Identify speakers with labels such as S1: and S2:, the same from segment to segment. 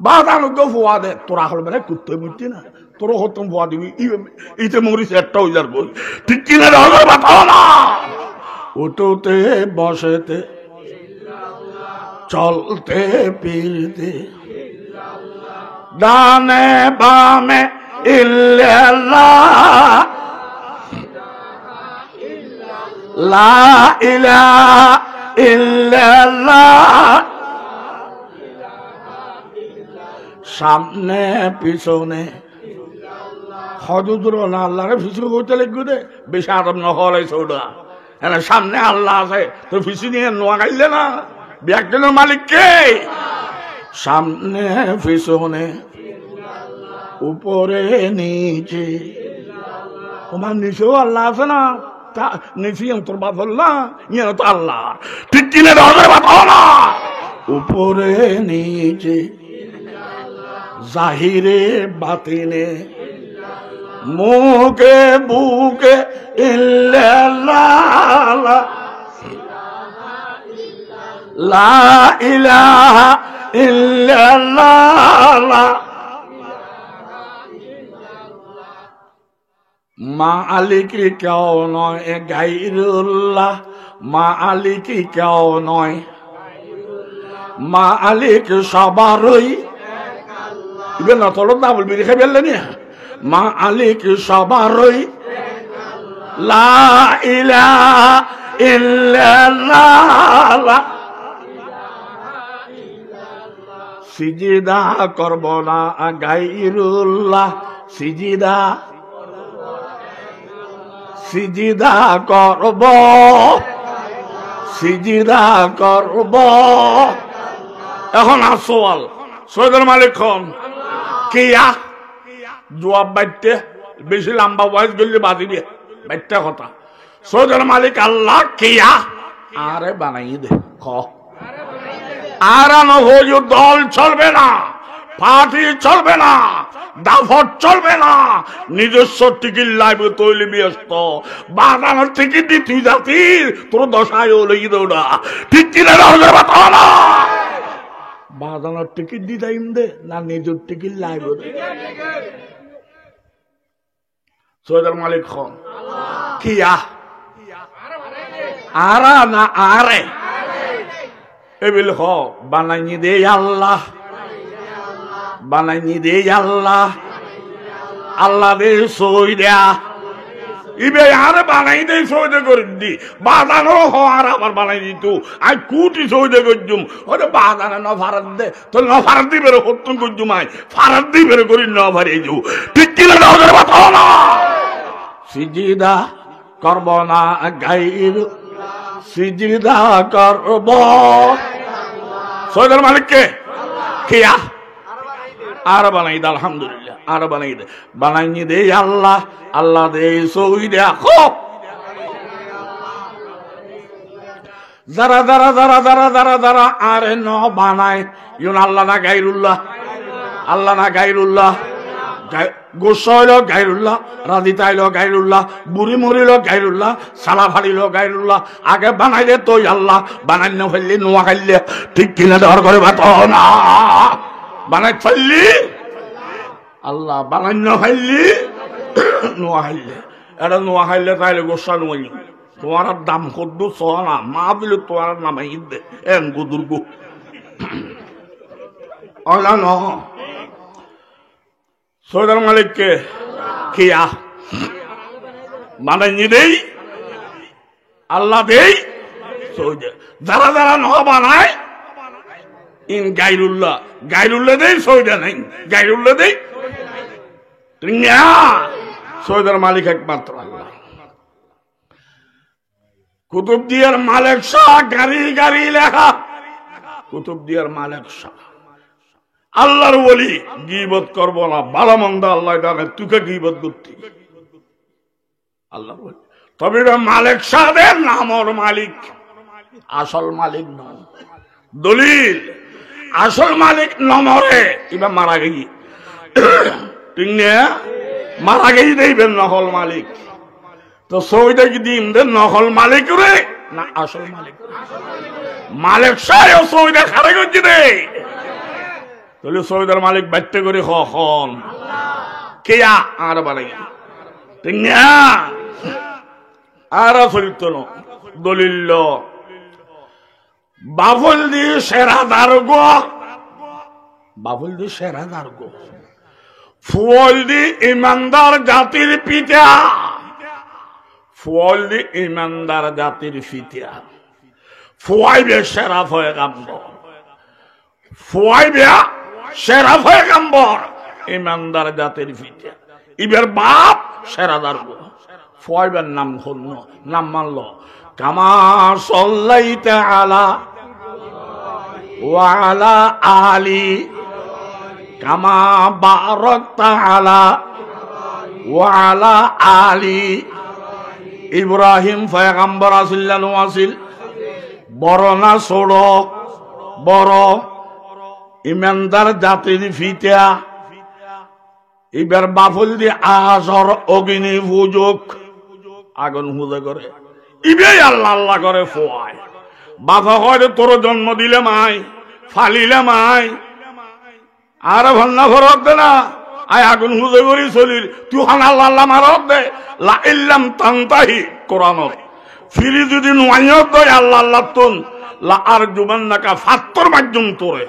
S1: বাদানো তো ফুয়া দে তোরা হল মানে কুত্তে মুচ্ছি না তোর হতম ফুয়া দিবি ইতে মরিস একটা হইলার বই ঠিক কিনা রঙের বাতাও না উঠোতে বসেতে চলতে ফিরতে ডানে বামে ইল্লাল্লাহ লা ইলাহা ইল্লাল্লাহ সামনে পিছনে হজুদুর না আল্লাহরে ফিসু করতে লিখবে দে বেশি আদম নহলে সৌদা এনে সামনে আল্লাহ আছে তো ফিসু নিয়ে নোয়া গাইলে না ব্যাগটেনের মালিক কে সামনে পিছনে উপরে নিচে তোমার নিচেও আল্লাহ আছে না তা নিচে তোর বাপ না ইয়ে তো আল্লাহ ঠিক কিনে রঙের বাতাও না উপরে নিচে জাহিরে বাতিনে মুখে বুকে ইল্লাল্লাহ লা ইলাহা ইল্লাল্লাহ মালিক কেউ নয় গায়রুল্লাহ মালিক কেউ নয় মালিক সবারই ইবেন না তোর না বলবি রেখে ফেললেন মালিক সবারই লা ইলাহা ইল্লাল্লাহ সিজদা করব না গায়রুল্লাহ সিজদা করব সিজদা করব এখন আসওয়াল সৈয়দুল মালিক খান কিয়া জবাব বাইতে বেশি লম্বা বয়স গেলে বাদিবে বাইতে কথা সৈয়দুল মালিক আল্লাহ কিয়া আরে বানাই দে খ আর দল চলবে না পার্টি চলবে না দাফট চলবে না নিজস্ব টিকিট লাগবে তৈরি ব্যস্ত বাগানোর টিকিট দি তুই জাতির তোর দশায় লেগে দেও না ঠিক কিনা বাতাও না বাগানোর টিকিট দি টাইম দে না নিজের টিকিট লাগবে সৈয়দুল মালিক খান কিয়া আরা না আরে এবিল হ বানাইনি দে আল্লাহ বানাইনি দে আল্লাহ আল্লাহ দে সই দেয়া ইবে আরে বানাই দে সইদে করে দি বাদানো হ আর আবার বানাই দিত আই কুটি সইদে করজুম ওরে বাদানো ন ফারাত দে তো ন ফারাত দি বের হতুন করজুম আই ফারাত দি বের করি ন ভারে যু ঠিক কিনা নজর বাতাও না সিজদা করব না গায়র সিজদা করব সৈয়দুল মালিক কে কিয়া আর বানাই দে আলহামদুলিল্লাহ আর বানাই দে বানাইনি দে আল্লাহ আল্লাহ দে সই দে যারা যারা যারা যারা যারা যারা আরে ন বানায় ইউন আল্লাহ না গায়রুল্লাহ আল্লাহ না গায়রুল্লাহ গোস্বা হইল গায়রুল্লাহ রাধিতা হইল গায়রুল্লাহ বুড়ি মরিল গায়রুল্লাহ সালা ফাড়িল গায়রুল্লাহ আগে বানাইলে তুই আল্লাহ বানাই না ফেললি নোয়া খাইলে ঠিক কিনা দেওয়ার করে ভাত না বানাই ফেললি আল্লাহ বানাই না খাইলি নোয়া খাইলে এটা নোয়া খাইলে তাইলে গোস্বা নোয়াই তোমার দাম কদ্দ না মা দিলে তোমার নামাই দে এন গুদুর্গু অলা ন সৈয়দুল মালিক কে কিয়া বানাইনি দেই আল্লাহ দেই যারা যারা ন বানায় ইন গায়রুল্লাহ গায়রুল্লাহ দেই সৈয়দা নাই গায়রুল্লাহ দেই সৈয়দুল মালিক একমাত্র আল্লাহ কুতুবদিয়ার মালিক শাহ গাড়ি গাড়ি লেখা কুতুবদিয়ার মালিক শাহ আল্লাহর ওলি গীবত করব না ভালো মন্দ আল্লাহ জানে তুকে গীবত করতে আল্লাহর ওলি তবে মালিক সাহেবের নামর মালিক আসল মালিক নয় দলিল আসল মালিক নমরে এবার মারা গেই ঠিক না মারা গেই দেবেন নকল মালিক তো সৌদে কি দিন দেন নকল মালিক রে না আসল মালিক মালিক সাহেব সৌদে খারে করছি রে তাহলে সৈয়দের মালিক বাড়তে করে খন কেয়া আর বাড়াই ঠিক না আর চলিত ন দলিল বাবুল দি সেরা দারগ বাবুল দি সেরা দারগ ফুল দি ইমানদার জাতির পিতা ফুল দি ইমানদার জাতির পিতা ফুয়াইবে সেরা হয়ে কাম্বর ফুয়াইবে সেরা হয়ে কাম্বর ইমানদার জাতির পিতা ইবের বাপ সেরা দারগ ফুয়াইবের নাম হল নাম মানল কামা সাল্লাইতা আলা ওয়া আলা আলি কামা বারাকতা আলা ওয়া আলা আলি ইব্রাহিম পয়গম্বর আসিল্লানু আসিল বড় না ছোট বড় ইমানদার জাতির ফিতা এবার বাফল দি আজর অগ্নি পূজক আগুন পূজা করে ইবেই আল্লাহ আল্লাহ করে ফোয়ায় বাবা হয় তোর জন্ম দিলে মাই ফালিলে মাই আর ভান্না ফরক দে না আয় আগুন পূজা করি চলির তুই হান আল্লাহ আল্লাহ মারক দে লা ইল্লাম তান্তাহি কোরআনত ফিরি যদি নুয়াইয়ত দয় আল্লাহ আল্লাহ তুন লা আর জুবান্নাকা ফাত্তর মাধ্যম তোরে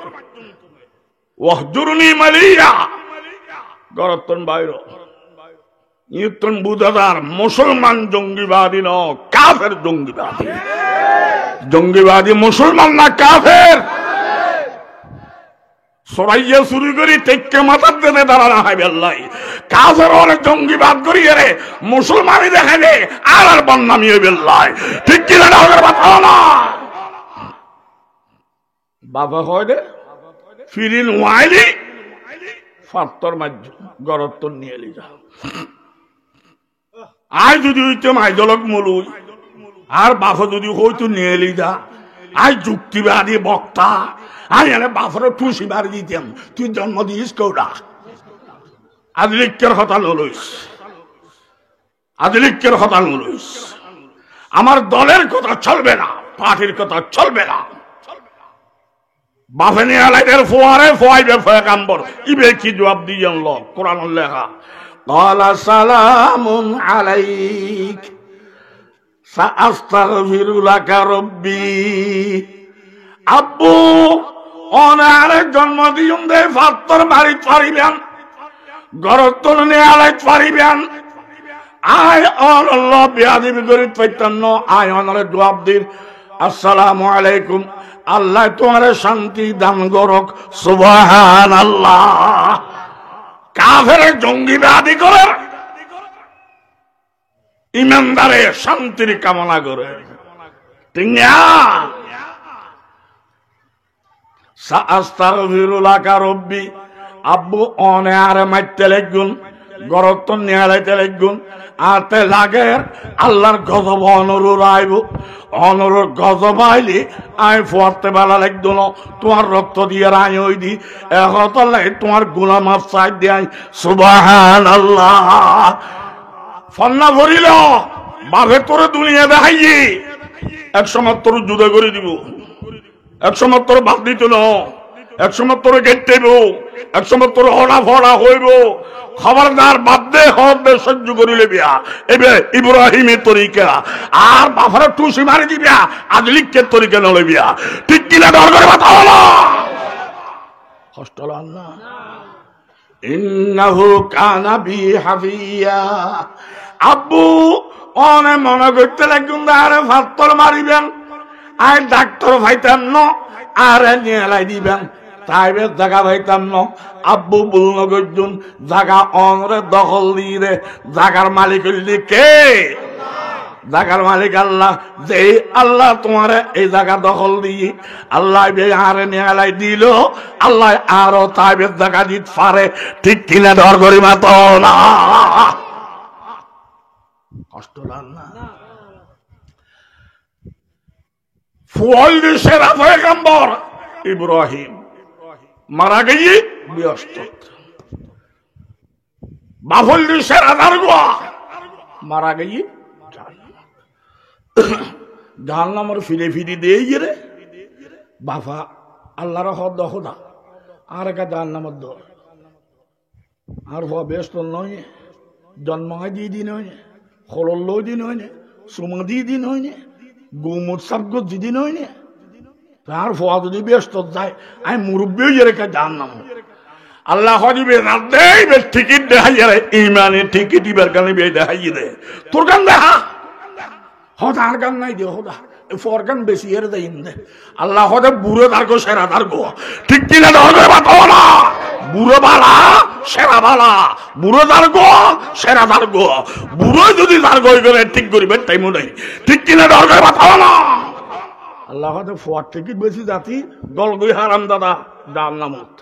S1: ওয়াহজুরনি মালিয়া গরতন বাইর ইতন বুদাদার মুসলমান জঙ্গিবাদী ন কাফের জঙ্গিবাদী জঙ্গিবাদী মুসলমান না কাফের সরাইয়া চুরি করি তেকে মাথার দেনে দাঁড়ানো হয় বেল্লাই কাফের অনেক জঙ্গিবাদ করি রে মুসলমানই দেখাবে আর আর বন্যামি বেল্লাই ঠিক কিনা না বাবা হয় রে ফিরিন ওয়াইলি ফাত্তর মাঝ গরত্তর নিয়ে এলি যা আয় যদি হইতে মাইজলক মলুই আর বাপ যদি হইতো নিয়ে এলি যা আয় যুক্তিবাদী বক্তা আয় এনে বাপরে টুসি বাড়ি দিতাম তুই জন্ম দিস কৌড়া আদিলিকের কথা নলইস আদিলিকের কথা নলইস আমার দলের কথা চলবে না পার্টির কথা চলবে না বাপে নিয়ে আলাইদের ফোয়ারে ফোয়াইবে পয়গম্বর ইবে কি জবাব দিয়েন লোক কোরআন লেখা ক্বালা সালামুন আলাইক সাআস্তাগফিরু লাকা রাব্বি আব্বু অনারে জন্ম দিয়ুম দে ফাত্তর বাড়ি পারিবেন গরতন নিয়ে আলাই পারিবেন আয় আল্লাহ বিয়াদিবি করি পৈতান্ন আয় অনারে জবাব দিন আসসালামু আলাইকুম আল্লাহ তোমার শান্তি দান করক সুবহানাল্লাহ কাফের জঙ্গিবাদী করে ইমানদারে শান্তির কামনা করে ঠিক না সাআস্তাগফিরু লাকা রাব্বি আব্বু অনে আরে মাইতে লাগুন গরতন নিয়ালাইতে লাগুন আতে লাগে আল্লাহর গজব অনুরোধ আইব অনুরোধ গজব আইলি আই ফরতে বেলা লাগতো না তোমার রক্ত দিয়ে আই ওই দি এখন তোমার গুনাহ মাফ চাই দিয়াই সুবহানাল্লাহ ফন্না ভরিল বাপে তোর দুনিয়া দেখাইয়ে এক সময় তোর জুদা করে দিব এক সময় তোর বাদ দিত না এক সময় তোর গেট দেব এক সময় তোর হড়া ফড়া হইব খবরদার বাদ দে হবে সহ্য করিলে বিয়া এবে ইব্রাহিমের তরিকা আর বাফারা টুসি মারি দিবিয়া আদলিকের তরিকা নলে বিয়া ঠিক কিনা ডর করে কথা হলো কষ্ট না ইন্নাহু কানা বি হাফিয়া আব্বু অনে মনে করতে লাগুন আরে ফাত্তর মারিবেন আর ডাক্তার ভাইতাম ন আরে নিয়ে লাই দিবেন তাইবে জায়গা ভাইতাম ন আব্বু বলল গজন জায়গা অনরে দখল দিয়ে রে জায়গার মালিক হইলি কে জায়গার মালিক আল্লাহ যে আল্লাহ তোমার এই জায়গা দখল দিয়ে আল্লাহ আরে নিয়ে লাই দিল আল্লাহ আরো তাইবে জায়গা দিতে পারে ঠিক কিনা ডর করি মাত না কষ্ট না ফুল সেরা পয়গম্বর ইব্রাহিম মারা গিয়ে ব্যস্ত বাফল সেরা দারগা মারা গিয়ে জাহান্নামের ফিরে ফিরে দিয়ে রে বাফা আল্লাহর হদ খোদা আর একা জাহান্নামের দর আর হওয়া ব্যস্ত নয় জন্ম হয় দিয়ে দিন হয় না খরল দিন হয় না সুমা দিয়ে দিন হয় না গৌমত সাবগ দিদিন হয় না আর হওয়া যদি ব্যস্ত যায় আমি মুরব্বী হয়ে রেখে জাহান্নাম আল্লাহ দিবে না দেবে টিকিট দেখাই ইমানে টিকিট দিবার কারণে দেখাই দে তোর গান দেখা হদ আর গান নাই দে হদা ফর গান বেশি এর দেয় দে আল্লাহ হদে বুড়ো দার্গো সেরা দার্গো ঠিক কিনা ধরবে বাতাও না বুড়ো বালা সেরা বালা বুড়ো দার্গো সেরা দার্গো বুড়ো যদি দার্গো করে ঠিক করিবে তাই মনে ঠিক কিনা ধরবে বাতাও না আল্লাহ হদে ফর টিকিট বেশি জাতি দল গই হারাম দাদা জাহান্নামত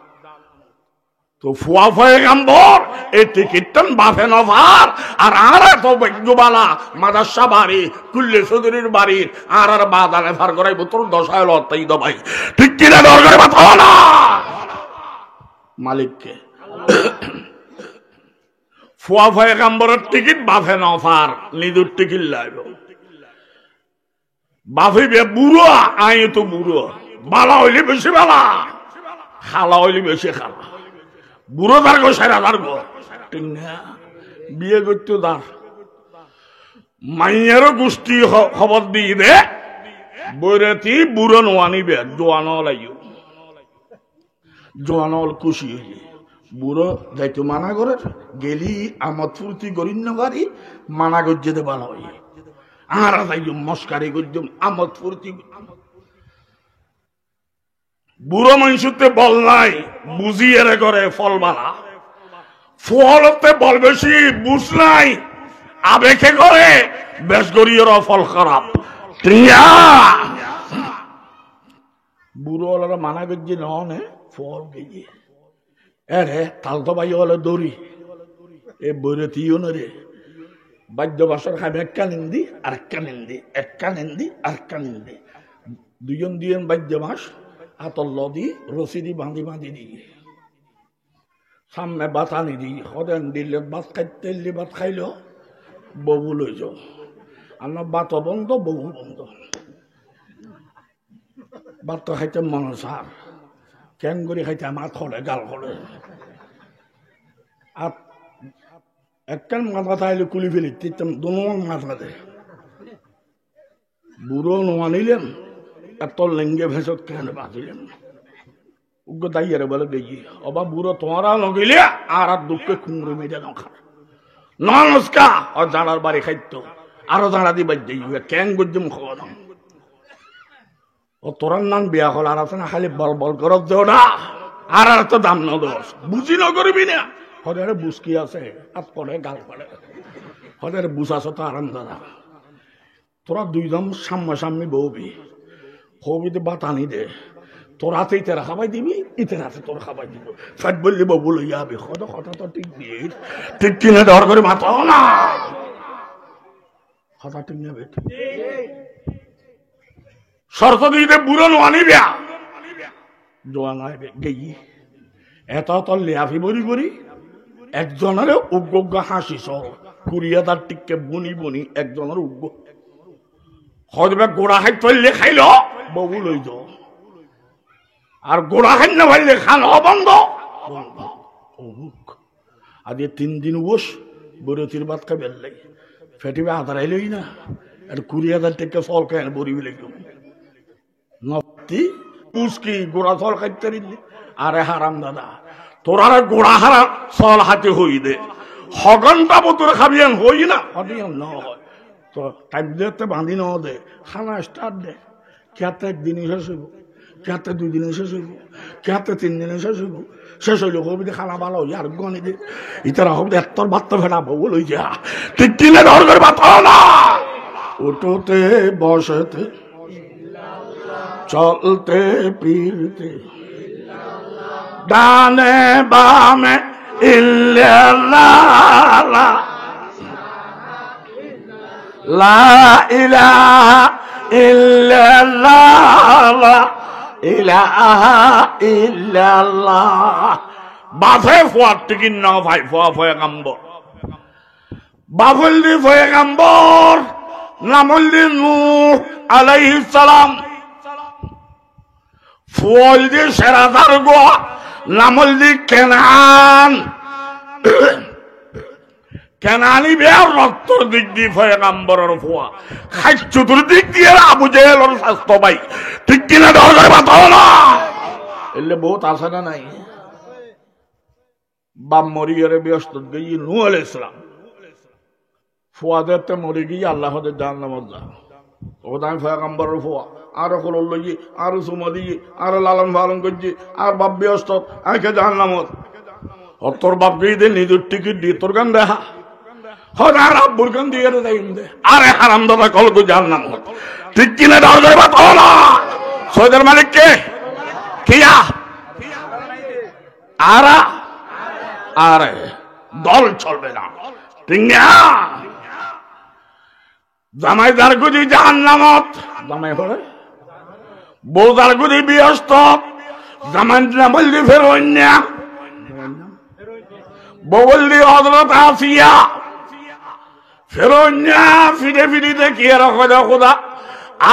S1: তো ফুয়া ফয়ে গাম্বর এই টিকিটটান বাফে নভার আর এত বৈজ্ঞবালা মাদাসা বাড়ি কুল্লে চৌধুরীর বাড়ির আর বাদানে ফার করাই তোর দশায় লতাই দবাই ঠিক কিনা দরকার বাতাও না মালিককে ফুয়া ফয়ে গাম্বরের টিকিট বাফে নভার নিজের টিকিট লাগবে বাফিবে বুড়ো আই তো বুড়ো বালা হইলে বেশি বালা খালা হইলে বেশি খালা বুড়ো দার্গো সেরা দার্গো বিয়ে করতো দার মাইয়ারও গোষ্ঠী খবর দিয়ে দে বৈরাতি বুড়ো নোয়ানিবে জোয়ানো লাগিও জোয়ানো খুশি হইলে বুড়ো যাইতো মানা করে গেলি আমদ ফুর্তি করি না পারি মানা গজ্জেতে ভালো হই আর যাইম মস্কারি গজ্জম আমদ ফুর্তি বুড়ো মানুষতে বল নাই বুঝিয়ে করে ফল বালা ফলতে বল বেশি বুঝ নাই আবেগে করে বেশ গরিয়ের ফল খারাপ বুড়ো হলার মানা গজ্জি নে ফল গিয়ে এরে তাল তো বাই হলে দৌড়ি এ বইরে তিও না রে বাদ্য বাসর খাবে একটা নিন্দি আর একটা নিন্দি একটা নিন্দি আর একটা নিন্দি দুজন দুজন বাদ্য মাস আতল দি রসিদি বাঁধি বাঁধি দি সামনে বাতানি দি সদেন দিলে ভাত খাইতে ভাত খাইল ববু লই যাও আমার বাত বন্ধ ববু বন্ধ ভাত খাইতে মন সার কেন করে খাইতে আমার খলে গাল খলে আর একখান মাথা থাইলে কুলি ফেলি তিতাম দোনো মাথা দে বুড়ো নোয়া নিলেন এত লেঙ্গে ভেসত কেন বাঁচিলেন উগ্র দাইয়ারে বলে দেখি অবা বুড়ো তোমারা নগিলে আর দুঃখে কুমড়ে মেয়েটা নখা নমস্কা আর জানার বাড়ি খাইতো আরো জানা দিবার যাইবে ক্যাং গজ্জম খাওয়া দাম ও তোরার নাম বিয়া হল আর আছে না খালি বল বল করত দেও না আর তো দাম ন দোষ বুঝি ন করবি না হরে বুঝকি আছে আর পরে গাল পড়ে হরে বুঝাছ তো আরাম দাদা তোরা দুইজন সামনাসামনি বউবি হবিতে বাতানি দে তোর হাতে ইতেরা খাবাই দিবি ইতের হাতে তোর খাবাই দিব ফ্যাট বললি বাবু লইয়া আবি কথা তো ঠিক দিয়ে ঠিক কিনে ধর করে মাথাও না কথা ঠিক নেবে শর্ত দিতে বুড়ো নোয়ানিবে জোয়ান গেই এত তোর লেয়াফি বরি করি একজনের উগ্র হাসি সহ কুড়িয়া তার টিককে বুনি বুনি একজনের উগ্র হয়তো গোড়া খাই তৈলে খাইল ববু লই যাও আর গোড়া খাই না ভাইলে খান বন্ধ আজ 3 দিন বস বরতির ভাত খাই বেল লাগে ফেটিবে আদারাইলই না আর 20,000 টাকা ফল খায় বরি লাগলো নতি পুষ্কি গোড়া ফল খাইতে আরে হারাম দাদা তোরা গোড়া হারা ফল হাতে হই দে হগনটা বোতর খাবিয়ান হই না হদিয়ান ন হয় তো টাইম দিতে বাঁধি ন দে খানা স্টার্ট দে কেতে একদিন শেষ হইব কেতে 2 দিনে শেষ হইব কেতে 3 দিনে শেষ হইল হবি খানা ভালো হই আর গনি দে ইতারা হবি এত্তর ভাত ফেলা বউ লই যা ঠিক কিনে ধর করে ভাত না উঠোতে বসতে চলতে ফিরতে ডানে বামে ইল্লাল্লাহ লা ইলাহা ইল্লাল্লাহ ইলাহা ইল্লাল্লাহ বাফে ফুয়ার টিকিন না ভাই ফুয়া ফয়ে গাম্বর বাফলদি ফয়ে গাম্বর নামলদি নূহ আলাইহিস সালাম ফুয়াল দি সেরাদার গো নামল দি কেনান কেনানি বেয়ার রক্তর দিক দিয়ে পয়গম্বরের ফুয়া খাই চতুর্দিক দিয়ে আবু জেহেলের স্বাস্থ্য পাই ঠিক কিনা দরকার বাতাও না এলে বহুত আছে না নাই বাপ মরিয়ারে ব্যস্ত গিয়ে নূহ আলাইহিস সালাম ফুয়াদেরতে মরে গিয়ে আল্লাহদের জাহান্নামে যা ওদাই পয়গম্বরের ফুয়া আরো খোল লইয়ে আরো সুমা দিয়ে আরো লালন পালন করছি আর বাপ ব্যস্ত আঁকে জাহান্নামত তোর বাপ গিয়ে দে নিজের টিকিট দিয়ে তোর গান দেখা হর আব্বুর গান দিয়ে দে আরে হারাম দাদা কলকু জাহান্নামত ঠিক কিনা দরকার বাতাও না সৌদের মালিক কে কিয়া আরা আরে দল চলবে না ঠিক না জামাই দার গুজি জাহান্নামত জামাই হলে বউ দার গুজি ব্যস্ত জামাই নামল দি ফেরোন্যা বউলি হযরত আসিয়া ফেরোন্যা ফিরে ফিরে দেখি আর খোদা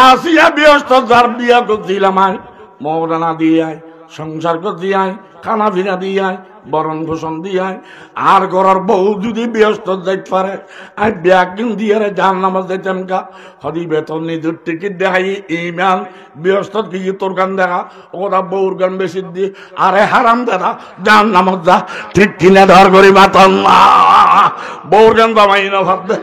S1: আসিয়া ব্যস্ত যার বিয়া করছিলাম আয় মৌলানা দিয়ে আয় সংসার করতে আয় খানা ফিনা দিয়ে আয় বরণ পোষণ দিয়ে আয় আর ঘরের বউ যদি ব্যস্ত যাইতে পারে আর ব্যাগিন দিয়ে জাহান্নামে যাইতাম কা হদি বেতন নিজের টিকিট দেখাই ইমান ব্যস্ত গিয়ে তোর গান দেখা ওরা বউর গান বেশি দিয়ে আরে হারাম দাদা জাহান্নামে যা ঠিক কিনে ধর করি মাতন বউর গান জামাই না ভাববে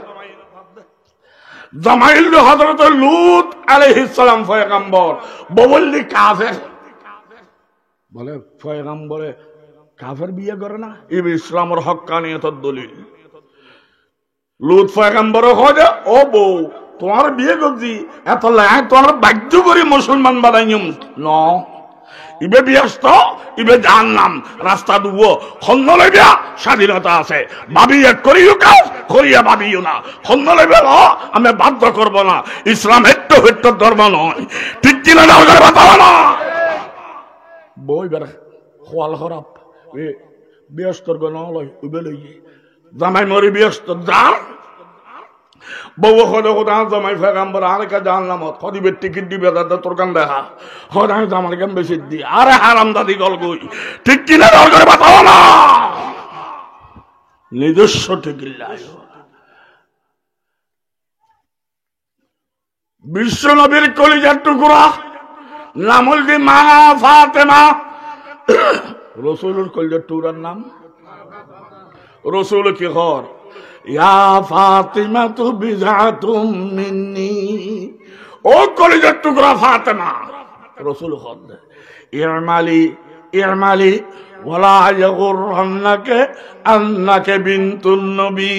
S1: জামাইল হযরত লূত আলাইহিস সালাম পয়গম্বর বউলি কাফের বলে পয়গম্বরে কাফের বিয়ে করে না এই ইসলামের হক্কানিয়তের দলিল লূত পয়গম্বর হয় ও বউ তোমার বিয়ে করছি এত লাই তোমার বাধ্য করে মুসলমান বানাইম ন ইবে ব্যস্ত ইবে জাহান্নাম রাস্তা দুব খন্দ লইবা স্বাধীনতা আছে ভাবি এক করিও কাজ করিয়া ভাবিও না খন্দ লইবে আমি বাধ্য করব না ইসলাম একটু একটু ধর্ম নয় ঠিক কিনা দরকার বাতাও না বই বেড়া খোয়াল খারাপ ব্যস্তর গণ লয় উবে লইয়ে জামাই মরি ব্যস্ত যার বউ হলে হোদা জামাই পয়গম্বর আর কা জাহান্নামত হদিবে টিকিট দিবে দাদা তোর গান দেখা হোদা জামার গান বেশি দি আরে হারাম দাদি গল গই ঠিক কিনা দরকার বাতাও না নিজস্ব টিকিল্লাই বিশ্ব নবীর কলিজার টুকরা নামল দি মা ফাতেমা রসুলের কলিজার টুকরার নাম রসুল কি খর ইয়া ফাতিমা তু বিজাতুম মিন্নি ও কলিজার টুকরা ফাতেমা রসুল খর ইমালি ইমালি ওয়ালা ইয়াগুররান্নাকা আন্নাকা বিনতুন নবী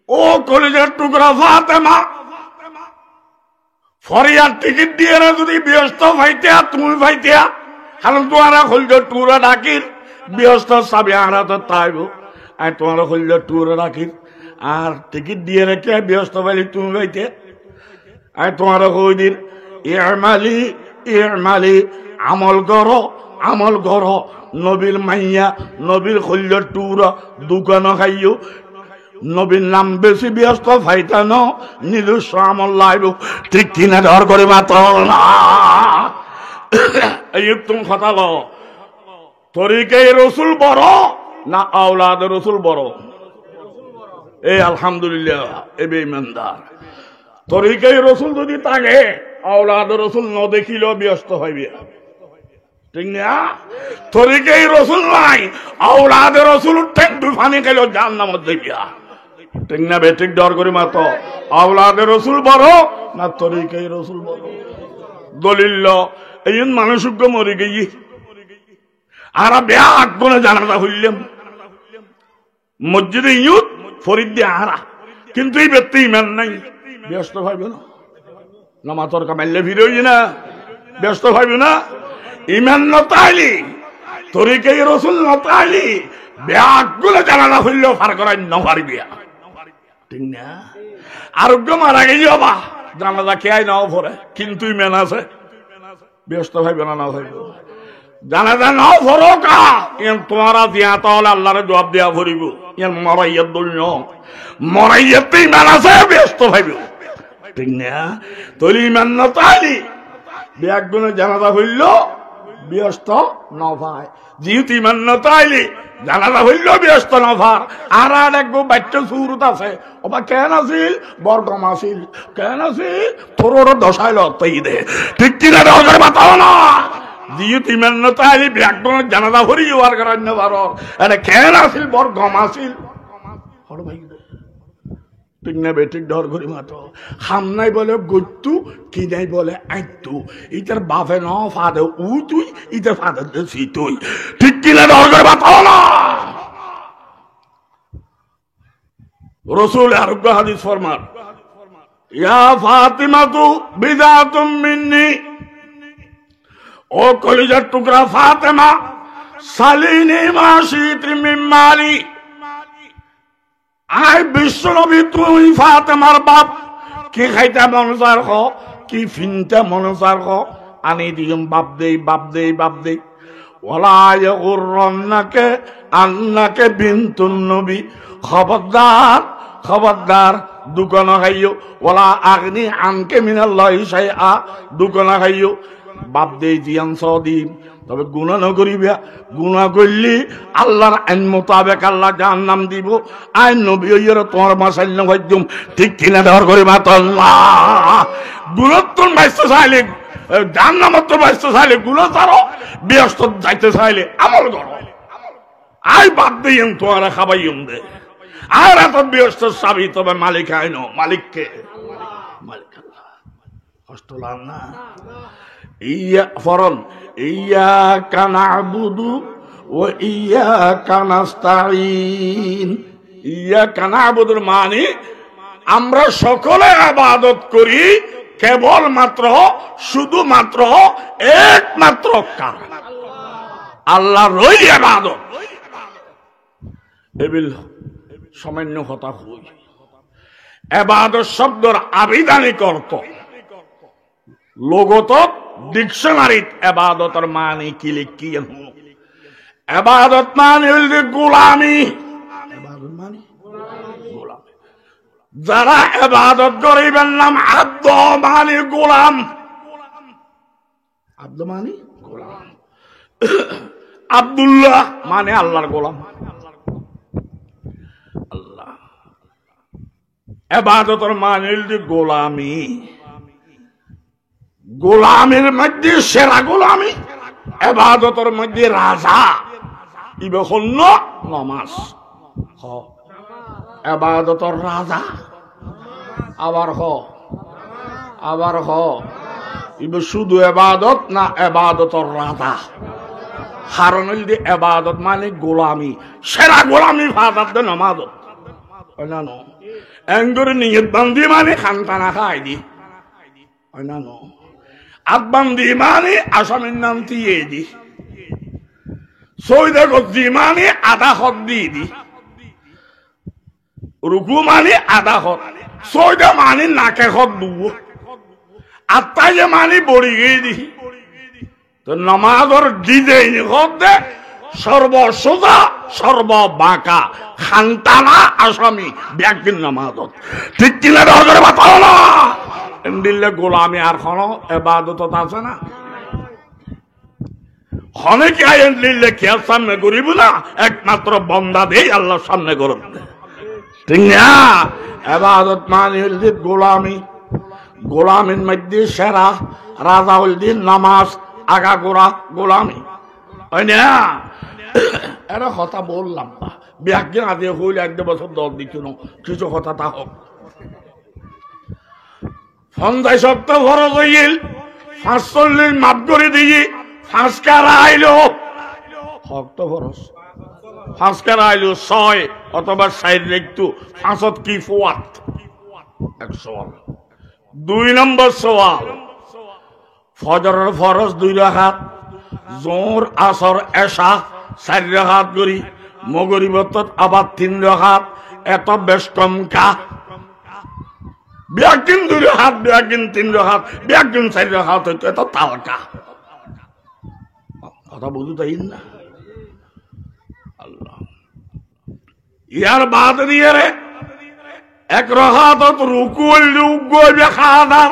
S1: ও কলিজার টুকরা ফাতেমা ফরিয়ার টিকিট দিয়ে যদি ব্যস্ত ভাইতিয়া তুমি ভাইতিয়া কারণ তোমার হইল টুরা ডাকির ব্যস্ত চাবি আরা তো তাইব আর তোমার হইল টুরা ডাকির আর টিকিট দিয়ে রেখে ব্যস্ত পাইলে তুমি ভাইতে আর তোমার হইদির ইমালি ইমালি আমল করো নবীর মাইয়া নবীর হইল টুরা দোকান খাইও নবীর নাম বেশি ব্যস্ত ফাইতান নিজস্ব আমল লাইব ঠিক কিনা ধর করে মাত্র না এই তুমি কথা ল তরিকে রসুল বড় না আওলাদ রসুল বড় এই আলহামদুলিল্লাহ এ বেঈমানদার তরিকে রসুল যদি থাকে আওলাদ রসুল ন দেখিলেও ব্যস্ত হইবে ঠিক না তরিকে রসুল নাই আওলাদ রসুল ঠেক দুফানি খেলো জাহান্নামে যাইবা ঠিক না বেঠিক ডর করে মাতো আওলাদ রসুল বড় না তরিকে রসুল বড় দলিল এই মানুষজ্ঞ মরে গিয়ে আর ব্যাগ বলে জানাজা হইলাম মসজিদে ইউত ফরিদ দিয়ে আরা কিন্তু এই ব্যক্তি ইমান নাই ব্যস্ত ভাইবে না নামাজর কামাইলে ফিরে না ব্যস্ত ভাইবে না ইমান নতাইলি তরিকে রসুল নতাইলি ব্যাগ গুলো জানাজা হইলেও ফার করাই নপারবি ঠিক না আরোগ্য মারা গেছি বাবা জানাজা খেয়াই নাও পরে কিন্তু ইমান আছে ব্যস্ত ভাইবে না না ভাইব জানাজা নাও ভরো কা তোমারা দিয়া তাহলে আল্লাহরে জবাব দেওয়া ভরিব ইয়ার মরাইয়ার দন্য মরাইয়াতে ইমান আছে ব্যস্ত ভাইব ঠিক না তলি ইমান না তাইলি ব্যাগ গুলো জানাজা হইল ব্যস্ত নভায় যেহেতু ইমান নতাইলি জানালা হইল ব্যস্ত নভার আর একগো বাচ্চা সুরত আছে ওবা কেন আছিল বরগম আছিল কেন আছিল তোর দশাইল তৈ দে ঠিক কিনা দরকার বাতাও না যেহেতু ইমান নতাইলি ব্যাকরণ জানালা হরি ওয়ার কারণ ভারত আরে কেন আছিল বরগম আছিল হর ভাই ঠিক না বেঠিক ডর করি মাতো খাম নাই বলে গত্যু কি নাই বলে আইতু ইটার বাপে ন ফাদে উ তুই ইটার ফাদে সি তুই ঠিক কিনা ডর করে বাতাও না রসুল আরোগ্য হাদিস ফরমান ইয়া ফাতিমাতু বিদাতুম মিন্নি ও কলিজার টুকরা ফাতেমা সালিনি মাশিতি মিন মালি আই বিশ্বনবী তুমি ফাতেমার বাপ কি খাইতে মনসার খ কি ফিনতে মনসার খ আনি দিম বাপ দেই বাপ দেই বাপ দেই ওয়ালা ইয়াগুরনাকে আন্নাকে বিনতুন নবী খবরদার খবরদার দুকান খাইও ওয়ালা আগনি আনকে মিনাল্লাহি শাইআ দুকান খাইও বাপ দেই দিয়ান সদিম তবে গুনাহ নকরিবা গুনাহ করলি আল্লাহর আইন মোতাবেক আল্লাহ জাহান্নাম দিব আইন নবী হইয়ার তোমার মাসাইল হইতুম ঠিক কিনা ধর করিবা তো আল্লাহ গুণত্তন বাইতে চাইলে জাহান্নামত বাইতে চাইলে গুনাহ ছাড়ো ব্যস্ত যাইতে চাইলে আমল করো আই বাদ দিয়েন তোমার খাবাইম দে আর এত ব্যস্ত চাবি তবে মালিক আইনো মালিককে মালিক আল্লাহ কষ্ট লাগ না ইয়া ফরন ইয়াকা না'বুদু ওয়া ইয়াকা নাস্তাঈন ইয়াকা না'বুদুর মানে আমরা সকলে ইবাদত করি কেবলমাত্র শুধুমাত্র একমাত্র কারণ আল্লাহরই ইবাদত এবিল সামান্য কথা হই ইবাদত শব্দের আবিধানিক অর্থ লোগত ডিকশনারিত ইবাদতের মানে কি লিখি ইবাদত মানে হইল গোলামি ইবাদত মানে গোলামি যারা ইবাদত করিবেন নাম আব্দ মানে গোলাম আব্দ মানে গোলাম আব্দুল্লাহ মানে আল্লাহর গোলাম আল্লাহ ইবাদতের মানে হইল গোলামি গোলামের মধ্যে সেরা গোলামি ইবাদতের মধ্যে রাজা ইবে হল নামাজ ইবাদতের রাজা আবার ইবে শুধু ইবাদত না ইবাদতের রাজা কারণ হইল যে ইবাদত মানে গোলামি সেরা গোলামি ফাদার দে নামাজ না নো এঙ্গরে নিয়ত বান্ধি মানে খানতানা খাই দি না নো আতবান্দি মানে আসামের নাম দিয়ে দি সৈদা গদ্দি মানে আধা হদ দিয়ে দি রুকু মানে আধা হদ সৈদা মানে নাকে হদ দুব আত্মাই মানে বড়ি গিয়ে দি তো নামাজের ডিজাইন হদ দে সর্বসোজা সর্ব বাঁকা খানতানা আসামি ব্যাগদিন নামাজত ঠিক কিনা দরকার বাতাও না দিল্লে গোলামি আর কোন ইবাদত আছে না অনেকে আইন দিল্লে খেয়াল সামনে করিব না একমাত্র বন্দা দেই আল্লাহর সামনে করব ঠিক না ইবাদত মানে হল গোলামি গোলামির মধ্যে সেরা রাজা হল নামাজ আগা গোড়া গোলামি হয় না এটা কথা বললাম ব্যাগদিন আগে হইলে 1 বছর দর দিচ্ছিল কিছু কথা তা হোক 50 সপ্তাহ ফরজ হইল 45 মাপ করে দিয়ে 5 কারা আইলো হক ফরজ 5 কারা আইলো 6 অথবা 4 একটু 5 কি ফুয়াত 100 2 নম্বর সওয়াল ফজরের ফরজ 2 রাকাত জোহর আসর এশা 4 রাকাত করি মগরিবত আবার 3 রাকাত এত বেশ কম কা ব্যাগদিন 2 রাকাত ব্যাগদিন 3 রাকাত ব্যাগদিন 4 রাকাত হইতো এত তালকা কথা বুঝু তাই না আল্লাহ ইয়ার বাদ দিয়ে রে 1 রাকাত রুকু লুগো খাদার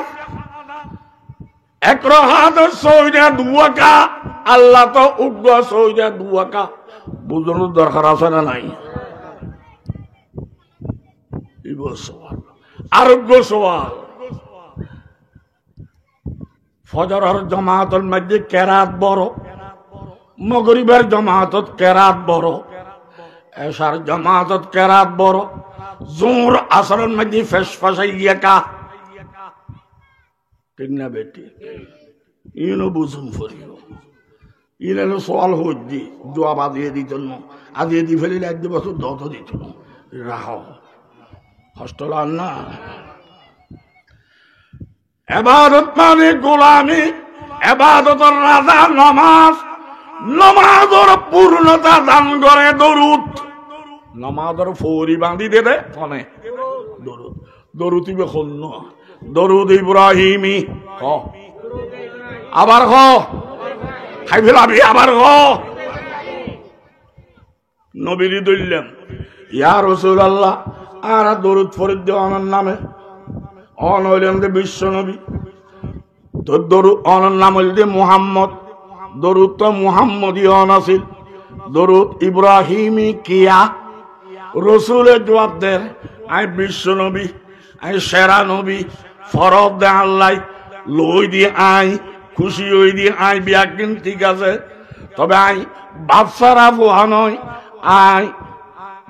S1: 1 রাকাত সওজা দুয়াকা আল্লাহ তো উগ্র সৌজা দুয়াকা বুঝানোর দরকার আছে না নাই? আরোগ্য সওয়াল ফজরের জামাতের মধ্যে কেরাত বড়, মাগরিবের জামাতত কেরাত বড়, এশার জামাতত কেরাত বড়, জোহর আসরের মধ্যে ফেসফাসাই গিয়া কা ঠিক না বেটি? ইনো বুঝুন ফরিও ইনো সওয়াল হইদি জবাব আদিয়ে দিত না, আদিয়ে দি ফেলিলে 1 বছর দত দিত না। রাহ হস্টল না এবাদত মানে গোলামি, এবাদতের রাজা নামাজ, নামাজের পূর্ণতা দান করে দরুদ, নামাজের ফৌরি বাঁধি দেবে ফনে দরুদ, দরুদ বেখন দরুদ ইব্রাহিমি হ আবার হ খাই ফেলাবি আবার হ নবীর দইলাম ইয়া রাসূলুল্লাহ আর দরুদ ফরিদ দেও আমার নামে অন হইলেন যে বিশ্ব নবী, তোর দরুদ অনার নাম হইল যে মুহাম্মদ, দরুদ তো মুহাম্মদী অন আছিল, দরুদ ইব্রাহিমি কিয়া? রসুলের জবাব দেন আই বিশ্ব নবী, আই সেরা নবী, ফরদ দে আল্লাহ, লই দিয়ে আই খুশি হই দিয়ে আই বিয়া কিন ঠিক আছে, তবে আই বাদশারা ভুয়া নয়, আই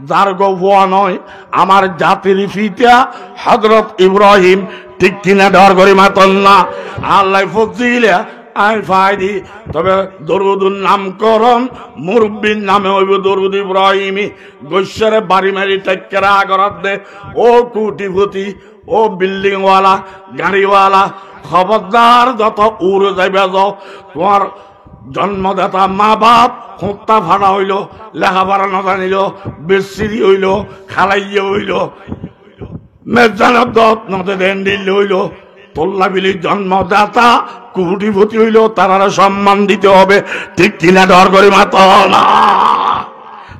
S1: যার্গ ভুয়া নয়, আমার জাতির পিতা হযরত ইব্রাহিম ঠিক কিনা ডর করি মাতন না আল্লাহ ফজিলে আই ফাইদি, তবে দরুদুর নামকরণ মুরব্বীর নামে হইব দরুদ ইব্রাহিমি। গৈশ্বরে বাড়ি মারি টেক্কেরা আগরাত দে ও কোটিপতি, ও বিল্ডিং ওয়ালা, গাড়িওয়ালা, খবরদার যত উড়ে যাইবে যাও, তোমার জন্মদাতা মা বাপ হত্যা ফাড়া হইল, লেখাপড়া না জানিল, বেশি হইল, খালাইয়ে হইল, মেজানত দত নদে দেন দিল হইল, তোল্লা বিলির জন্মদাতা কোটিপতি হইল, তারা সম্মান দিতে হবে ঠিক কিনা ডর করে মাত না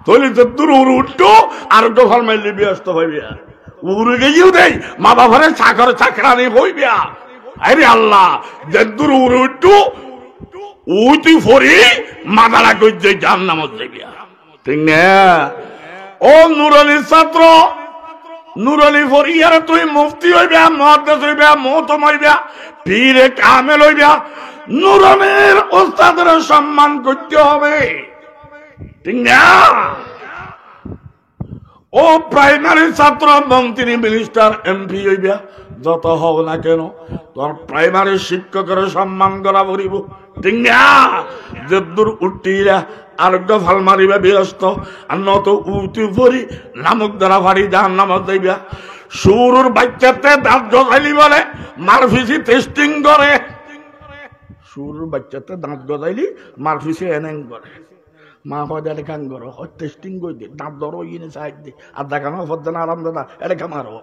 S1: তলি তো দূর উঠতো আর ফল মাইলে ব্যস্ত হইবিয়া উড়ে গিয়েও দেয় মা বাবার চাকর চাকরানি হইবিয়া। আরে আল্লাহ যে দূর উড়ে উঠতো ওই তুই ফরি মাদারা করছে জাহান্নামত যাইবিয়া ঠিক না? ও নুরানির ছাত্র, নুরানি ফরিয়ার তুই মুফতি হইবা, মুহাদ্দিস হইবা, মুহতাম হইবা, পীরে কামেল হইবা, নুরানির ওস্তাদের সম্মান করতে হবে ঠিক না? ও প্রাইমারি ছাত্র মন্ত্রী মিনিস্টার এমপি হইবা, যত হও না কেন তোর প্রাইমারি শিক্ষকের সম্মান করা পড়িব ঠিক না? যদ্দূর উঠিরা আরোগ্য ভাল মারিবা ব্যস্ত, আর নত উঠি পড়ি নামক দ্বারা ভারী জাহান নামত যাইবা। শুরুর বাচ্চাতে দাঁত গজাইলি বলে মারফিসি টেস্টিং করে, শুরুর বাচ্চাতে দাঁত গজাইলি মারফিসি এনেং করে, মা হয় এটা কান করো টেস্টিং করে দি দাঁত ধরো ইনে সাইড দি আর দেখানো ফদ্দানা আরাম দাদা এটা কামারো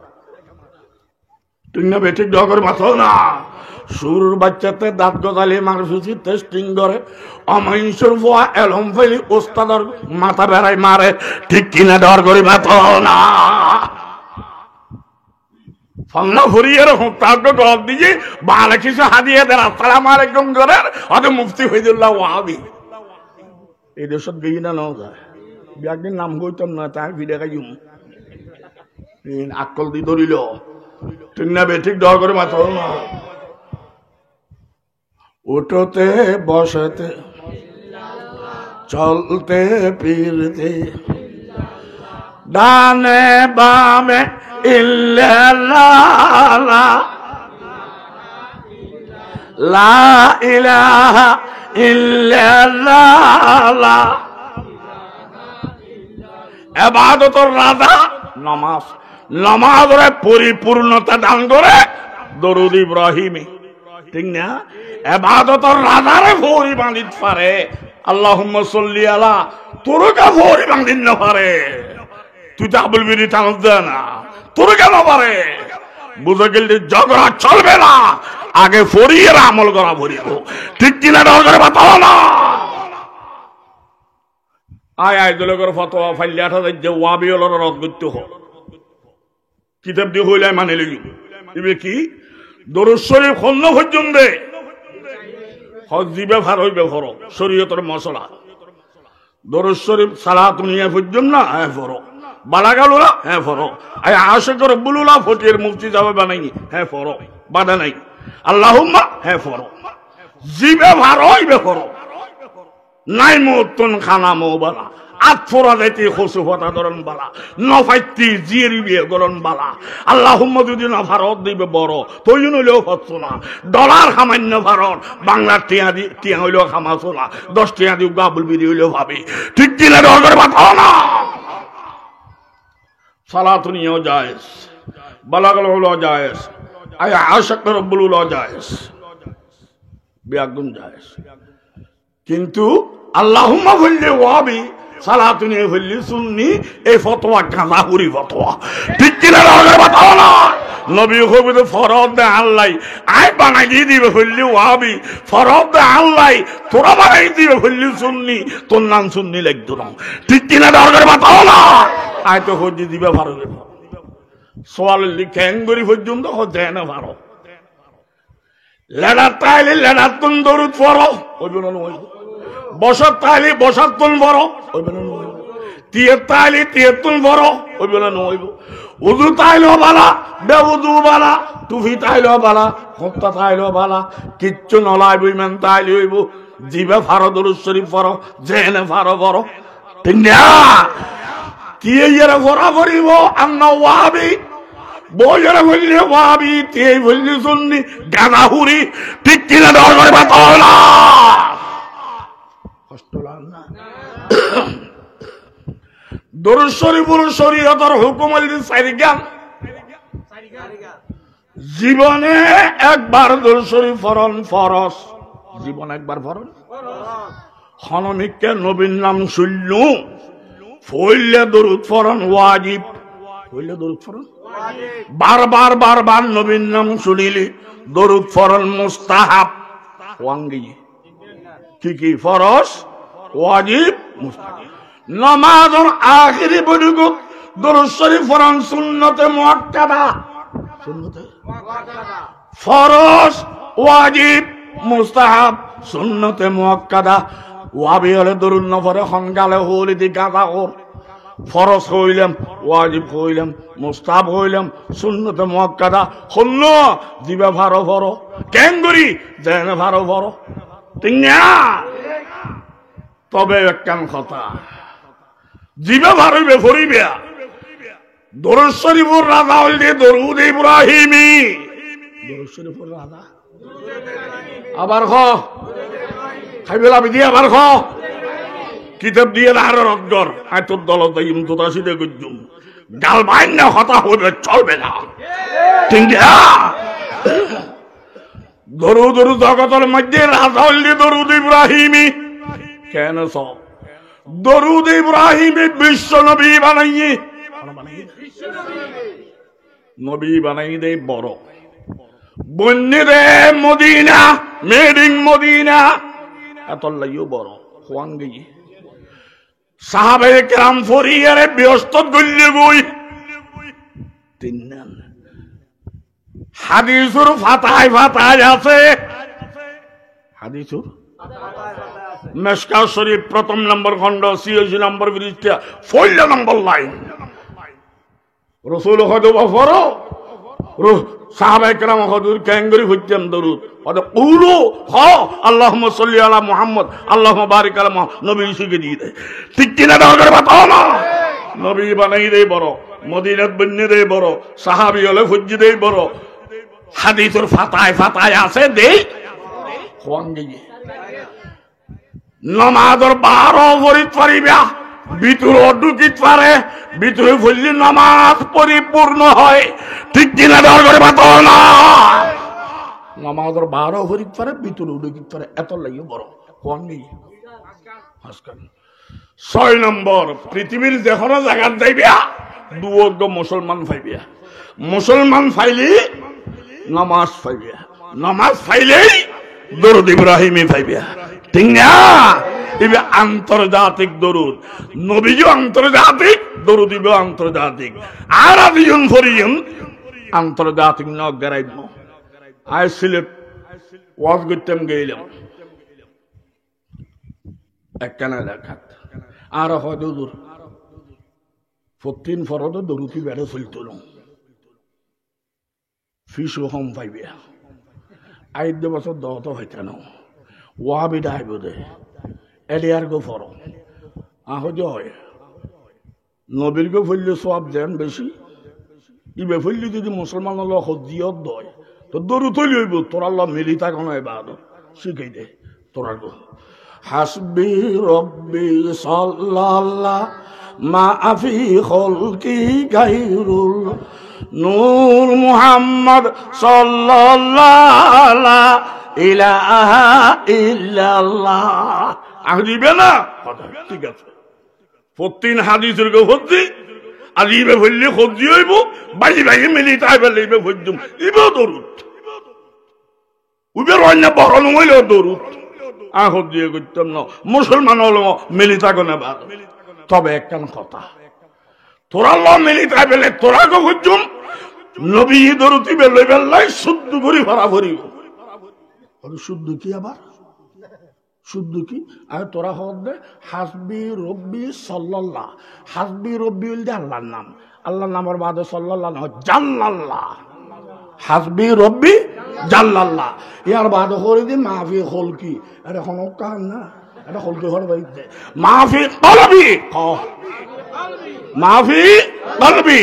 S1: ঠিক না বেঠিক ডগর মাথো না। শুরুর বাচ্চাতে দাঁত গজালি মারফিসি টেস্টিং করে, অমাইনসুর ভুয়া এলম ফেলি ওস্তাদর মাথা বেড়াই মারে ঠিক কিনা ডর করে মাথো না। ফল্লা ফুরিয়ে তাকে ডর দিয়ে বালে কিছু হাদিয়ে দেন আসসালামু আলাইকুম করেন হয়তো মুফতি হইদুল্লাহ ওয়াহাবি এই দেশত গিয়ে না নয় একদিন নাম কইতাম না তাই ভিড়ে খাইম আকল দি ধরিল ঠিক না বেঠিক ডর করে মাথা না। উঠতে বসতে চলতে ফিরতে ডানে বামে ইল্লাল্লাহ লা ইলাহা ইল্লাল্লাহ। ইবাদতের রাজা নামাজ, নামাজের পরিপূর্ণতা দান করে দরুদ ইব্রাহিমি ঠিক না? ইবাদতের রাজারে ফৌরি বাঁধিত পারে আল্লাহুম্মা সাল্লি আলা, তোর কা ফৌরি বাঁধিত না পারে, তুই তো আবুল বিরি টানস দে না, তোর কেন পারে? বুঝে গেলে ঝগড়া চলবে না, আগে ফরিয়ে আমল করা ভরিব ঠিক কিনা ডর করে বাতাও না। আয় আয় দলে করে ফতোয়া ফাইলে 8,000 যে ওয়াবি হল রদ করতে হোক কিতাব দিয়ে হইলে মানে লিখি এবে কি দরুদ শরীফ খন্ন পর্যন্ত জিবে ভার হইবে ফরো শরীয়তের মশলা দরুদ শরীফ সালাতুন নিয়ে পর্যন্ত না হ্যাঁ ফরো বালা গেল না হ্যাঁ ফরো আই আশিক রব্বুল্লাহ ফটির মুফতি যাবে বানাই হ্যাঁ ফরো বাধা নাই আল্লাহুম্মা হ্যাঁ ফরো জিবে ভার হইবে ফরো নাই মুতুন খানা মো বালা আতফরা যাইতে খুসুফতা ধরন বালা নফাইতি জিরিবি গরন বালা আল্লাহুম্মা যদি না ভারত দিবে বড় তৈন হইলেও হচ্ছে না ডলার সামান্য ভারত বাংলার টিয়া হইলেও খামাছো না 10 টিয়া দিও গাবুল বিরি হইলেও ভাবি ঠিক কিনা দরকার বাতাও না সালাতুন ইও জায়েজ বালাগাল হলো জায়েজ আয় আশাক রব্বুল হলো জায়েজ বিয়াগুন জায়েজ কিন্তু আল্লাহুম্মা বললে ওয়াবি সালাতুন হইলি সুন্নি এই ফতোয়া গাঁজাহুরি ফতোয়া ঠিক কিনা দরকার বাতাও না নবী কবির ফরদ দে আল্লাহ আই বানাই দিবে হইলি ওয়াবি ফরদ দে আল্লাহ তোরা বানাই দিবে হইলি সুন্নি তোর নাম সুন্নি লাগতো না ঠিক কিনা দরকার বাতাও না আয় তো হজি দিবে ভালো সোয়াল লিখেঙ্গরি পর্যন্ত হচ্ছে না ভালো লেডার তাইলে লেডার তুন দরুদ ফরো ওই বলুন বসত তাইলে বসত তুন ফরো ওই বলুন তিয়ার তাইলে তিয়ার তুন ফরো ওই বলুন উদু তাইলেও বালা বেউদু বালা টুফি তাইলেও বালা হত্যা তাইলেও বালা কিচ্ছু নলাই বইমান তাইলে হইব জিবে ফারো দরুদ শরীফ ফরো জেনে ফারো ফরো ঠিক না তিয়ে ইয়ারে ফরা ফরিব আন্না ওয়াবি বইয়ারে বললে ওয়াবি তিয়ে বললে সুন্নি গাঁজাহুরি ঠিক কিনা দরকার বাতাও না কষ্ট লাগে না দরুদ শরীফুল শরীয়তের হুকুম হইল সারিগান জীবনে একবার দরুদ শরীফ ফরন ফরজ জীবন একবার ফরন খনমিককে নবীর নাম শুনলু ফইলে দরুদ ফরন ওয়াজিব ফইলে দরুদ ফরন বারবার বারবার নবীর নাম শুনিলি দরুদ ফরন মুস্তাহাব ওয়াঙ্গি কি কি ফরজ ওয়াজিব মুস্তাহাব নামাজের আখিরি বৈঠক দরুদ শরীফ ফরন সুন্নতে মুআক্কাদা সুন্নতে ফরজ ওয়াজিব মুস্তাহাব সুন্নতে মুআক্কাদা ওয়াবি হলে দরুদ না পড়ে হনগালে হলি দি গাদা কর ফরজ হইলাম ওয়াজিব হইলাম মুস্তাহাব হইলাম সুন্নতে মুআক্কাদা হন্ন দিবা ভারো ভরো কেঙ্গুরি জেনে ভারো ভরো ঠিক না তবে একখান কথা জিবে ভারইবে ফরিবে দরুদ শরীফুর রাজা হইলে দরুদ ইব্রাহিমি দরুদ শরীফুর রাজা আবার খ খাইবেলা বিধি আবার খ কিতাব দিয়ে না আরো রদ্দর আয় তোর দল দাইম তো তাসিদে গুজুম গাল বাইন না হতা হইবে চলবে না ঠিক না দরুদ জগতের মধ্যে রাজা হইলে দরুদ ইব্রাহিমি কেন সব দরুদ ইব্রাহিমে বিশ্ব নবী বানাইয়ে নবী বানাই দে বড় বন্যে দে মদিনা মেডিং মদিনা এত লাইও বড় হওয়ান গিয়ে সাহাবে কেরাম ফরিয়ারে ব্যস্ত গল্লে বই তিন হাদিসুর ফাতায় ফাতায় আছে হাদিসুর মেশকাত শরীফ প্রথম নম্বর খণ্ড ৮৬ নম্বর পৃষ্ঠা ১৬ নম্বর লাইন রাসূল হযরত ফরো সাহাবায়ে কেরাম হযুর কেঙ্গরি হইতেন দরুদ ওদের কুলু হ আল্লাহুম্মা সাল্লি আলা মুহাম্মদ আল্লাহুম্মা বারিক আলা মুহাম্মদ নবী শিখে দিয়ে দেয় ঠিক কিনা দরকার বাতাও না নবী বানাই দেই বড় মদিনাত বন্যে দেই বড় সাহাবী হলে ফুজ্জি দেই বড় হাদিসের ফাতায় ফাতায় আছে দেই খোয়াঙ্গি নামাজের 12 ফরিদ পারিবা ভিতরে ঢুকিত পারে ভিতরে বললি নামাজ পরিপূর্ণ হয় ঠিক কিনা দরকার বাতাও না নামাজের 12 ফরিদ পারে ভিতরে ঢুকিত পারে এত লাগে বড় খোয়াঙ্গি হাসকান 6 নম্বর পৃথিবীর যেখানে জায়গা যাইবা দুয়োগ্য মুসলমান পাইবা মুসলমান পাইলি নামাজ পাইবা নামাজ পাইলেই দরুদ ইব্রাহিমি পাইবা ঠিক না এবে আন্তর্জাতিক দরুদ নবীও আন্তর্জাতিক দরুদ ইবে আন্তর্জাতিক আরবিয়ন ফরিয়ন আন্তর্জাতিক ন গরাইব আই সিলেট ওয়াজ করতাম গেলাম একখানা এলাকাত আর হয়তো দূর প্রতিদিন ফরদ দরুতি বেড়ে চলত ফিসও কম পাইবে আইদ বছর দহত হইতে ন ওয়াবিটা আইব দে এলিয়ার গো ফর আহজ হয় নবীর গো ফললে সব দেন বেশি ইবে ফললে যদি মুসলমান হজিয়ত দয় তো দরু তৈরি হইব তোর আল্লাহ মিলি থাকো না এবার শিখাই দে তোরা গো হাসবি রব্বি সাল্লাল্লাহ মা আফি খলকি গায়রুল নূর মুহাম্মদ সাল্লাল্লাহু ইলাহা ইল্লাল্লাহ দিবে না ঠিক আছে প্রতিদিন হাদিসের গো হজি আর ইবে বললে হজি হইব বাইরে বাইরে মিলি তাই বললে ইবে হজুম ইবে দরুদ উবের অন্য বড় নইল দরুদ আহত দিয়ে করতাম না মুসলমান হলো মিলি থাকো না ভালো তবে একখান কথা তোরা ল মিলি তাই বেলে তোরা গো হজুম নবী দরুতি বেলে বেল্লাই শুদ্ধ করি ভরা ভরি শুদ্ধ কি আবার শুদ্ধ কি আর তোরা হদ দে হাসবি রব্বি সাল্লাল্লাহ হাসবি রব্বি বলতে আল্লাহর নাম আল্লাহর নামের বাদে সাল্লাল্লাহ না জাল্লাল্লাহ হাসবি রব্বি জাল্লাল্লাহ ইয়ার বাদে করে দি মাফি খলকি এটা কোনো কাম না এটা খলকি হর বাইতে মাফি কলবি মাফি কলবি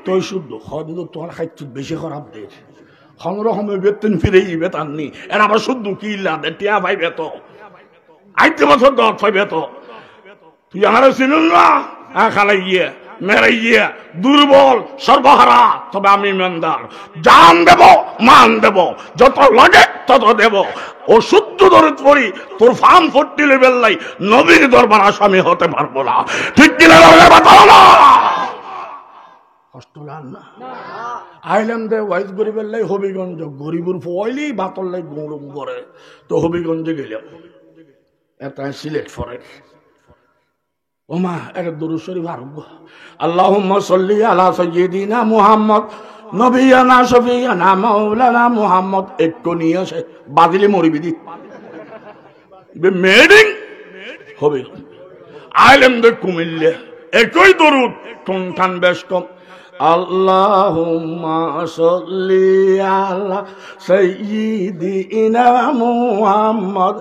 S1: তুই শুদ্ধ হদ তোর খাইতে বেশি খারাপ দে সংরক্ষমে বেতন ফিরে বেতন নি এর আবার শুদ্ধ কি ইল্লা দে টিয়া ভাই বেত আইতে বছর দশ পাইবে তো তুই আমার চিনুন না খালাই গিয়ে মেরে গিয়ে দুর্বল সর্বহারা তবে আমি ইমানদার জান দেব মান দেব যত লাগে তত দেব ও শুদ্ধ দরদ পড়ি তোর ফার্ম 40 লেভেল নাই নবীর দরবার আসামি হতে পারবো না ঠিক কিনা বাতাও না কষ্ট লাগ না আইলাম দে ওয়াইজ গরিবের লাই হবিগঞ্জ গরিবুর ফয়লি বাতর লাই গৌরম করে তো হবিগঞ্জে গেলাম এটা সিলেক্ট ফরে ওমা এটা দুরূদ শরীফ আরম্ভ আল্লাহুম্মা সাল্লি আলা সাইয়্যিদিনা মুহাম্মদ নবিয়ানা শফিয়ানা মাওলানা মুহাম্মদ একটু নিয়ে আসে বাদিলে মরিবি দি মেডিং হবে আইলেম দে কুমিল্লে একই দরুদ টনটান বেশ কম আল্লাহুম্মা সাল্লি আলা সাইয়্যিদিনা মুহাম্মদ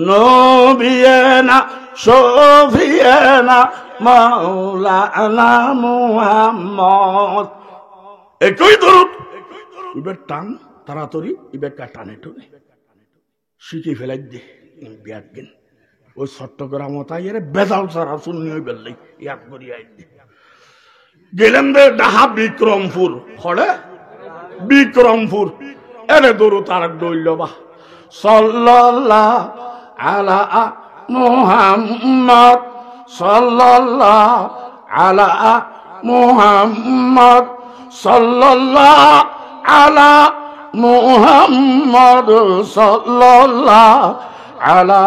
S1: নবিয়ানা শফিয়ানা মাওলানা মুহাম্মদ একই দরুদ ইবের টান তাড়াতাড়ি ইবের টানে টনে শিখে ফেলাই দে বিয়াত গেন ওই চট্টগ্রাম তাইয়ের বেজাল সারা শুনি ওই বেললাই ইয়াদ করি আই দে গেলেন দে ডাহা বিক্রমপুর হলে বিক্রমপুর এরে দরুদ আর দইল বা সাল্লাল্লাহু আলা মুহাম্মদ সাল্লাল্লাহু আলা মুহাম্মদ সাল্লাল্লাহু আলা মুহাম্মদ সাল্লাল্লাহু আলা